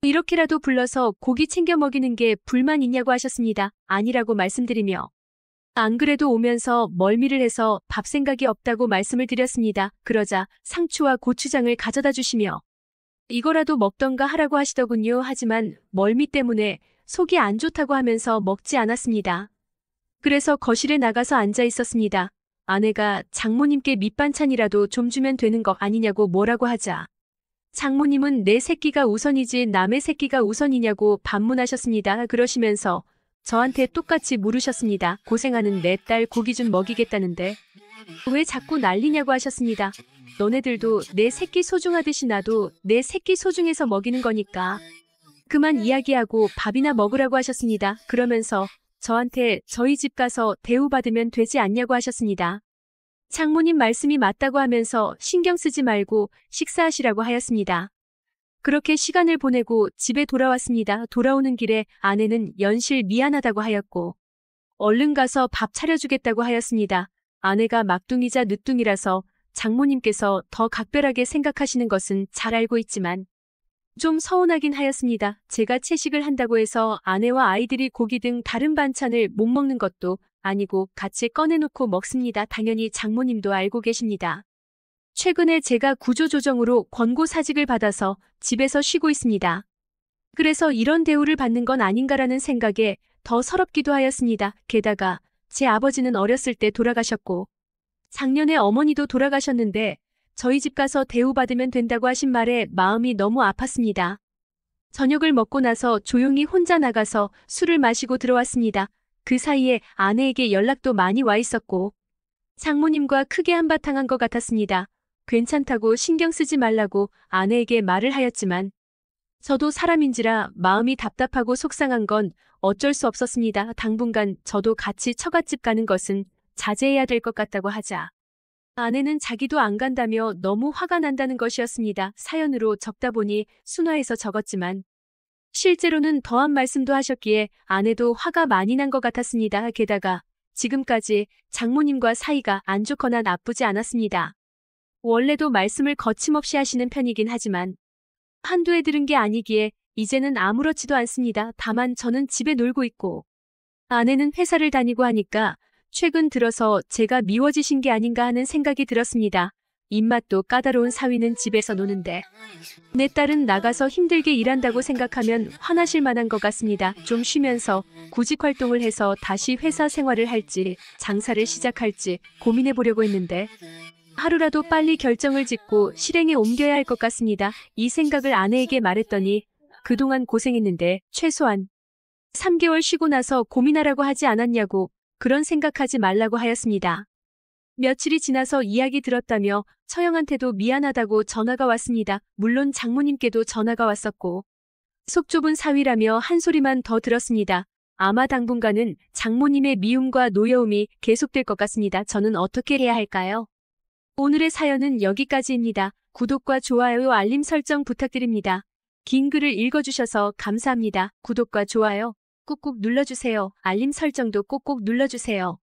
E: 이렇게라도 불러서 고기 챙겨 먹이는 게 불만 있냐고 하셨습니다. 아니라고 말씀드리며 안 그래도 오면서 멀미를 해서 밥 생각이 없다고 말씀을 드렸습니다. 그러자 상추와 고추장을 가져다 주시며 이거라도 먹던가 하라고 하시더군요. 하지만 멀미 때문에 속이 안 좋다고 하면서 먹지 않았습니다. 그래서 거실에 나가서 앉아 있었습니다. 아내가 장모님께 밑반찬이라도 좀 주면 되는 거 아니냐고 뭐라고 하자 장모님은 내 새끼가 우선이지 남의 새끼가 우선이냐고 반문하셨습니다. 그러시면서 저한테 똑같이 물으셨습니다. 고생하는 내 딸 고기 좀 먹이겠다는데 왜 자꾸 난리냐고 하셨습니다. 너네들도 내 새끼 소중하듯이 나도 내 새끼 소중해서 먹이는 거니까 그만 이야기하고 밥이나 먹으라고 하셨습니다. 그러면서 저한테 저희 집 가서 대우받으면 되지 않냐고 하셨습니다. 장모님 말씀이 맞다고 하면서 신경 쓰지 말고 식사하시라고 하였습니다. 그렇게 시간을 보내고 집에 돌아왔습니다. 돌아오는 길에 아내는 연실 미안하다고 하였고 얼른 가서 밥 차려주겠다고 하였습니다. 아내가 막둥이자 늦둥이라서 장모님께서 더 각별하게 생각하시는 것은 잘 알고 있지만 좀 서운하긴 하였습니다. 제가 채식을 한다고 해서 아내와 아이들이 고기 등 다른 반찬을 못 먹는 것도 아니고 같이 꺼내놓고 먹습니다. 당연히 장모님도 알고 계십니다. 최근에 제가 구조조정으로 권고사직을 받아서 집에서 쉬고 있습니다. 그래서 이런 대우를 받는 건 아닌가라는 생각에 더 서럽기도 하였습니다. 게다가 제 아버지는 어렸을 때 돌아가셨고 작년에 어머니도 돌아가셨는데 저희 집 가서 대우받으면 된다고 하신 말에 마음이 너무 아팠습니다. 저녁을 먹고 나서 조용히 혼자 나가서 술을 마시고 들어왔습니다. 그 사이에 아내에게 연락도 많이 와 있었고 장모님과 크게 한바탕 한 것 같았습니다. 괜찮다고 신경 쓰지 말라고 아내에게 말을 하였지만 저도 사람인지라 마음이 답답하고 속상한 건 어쩔 수 없었습니다. 당분간 저도 같이 처갓집 가는 것은 자제해야 될 것 같다고 하자 아내는 자기도 안 간다며 너무 화가 난다는 것이었습니다. 사연으로 적다 보니 순화해서 적었지만 실제로는 더한 말씀도 하셨기에 아내도 화가 많이 난 것 같았습니다. 게다가 지금까지 장모님과 사이가 안 좋거나 나쁘지 않았습니다. 원래도 말씀을 거침없이 하시는 편이긴 하지만 한두 해 들은 게 아니기에 이제는 아무렇지도 않습니다. 다만 저는 집에 놀고 있고 아내는 회사를 다니고 하니까 최근 들어서 제가 미워지신 게 아닌가 하는 생각이 들었습니다. 입맛도 까다로운 사위는 집에서 노는데 내 딸은 나가서 힘들게 일한다고 생각하면 화나실 만한 것 같습니다. 좀 쉬면서 구직 활동을 해서 다시 회사 생활을 할지 장사를 시작할지 고민해 보려고 했는데 하루라도 빨리 결정을 짓고 실행에 옮겨야 할 것 같습니다. 이 생각을 아내에게 말했더니 그동안 고생했는데 최소한 3개월 쉬고 나서 고민하라고 하지 않았냐고 그런 생각하지 말라고 하였습니다. 며칠이 지나서 이야기 들었다며 처형한테도 미안하다고 전화가 왔습니다. 물론 장모님께도 전화가 왔었고 속 좁은 사위라며 한 소리만 더 들었습니다. 아마 당분간은 장모님의 미움과 노여움이 계속될 것 같습니다. 저는 어떻게 해야 할까요? 오늘의 사연은 여기까지입니다. 구독과 좋아요, 알림 설정 부탁드립니다. 긴 글을 읽어주셔서 감사합니다. 구독과 좋아요 꾹꾹 눌러주세요. 알림 설정도 꼭꼭 눌러주세요.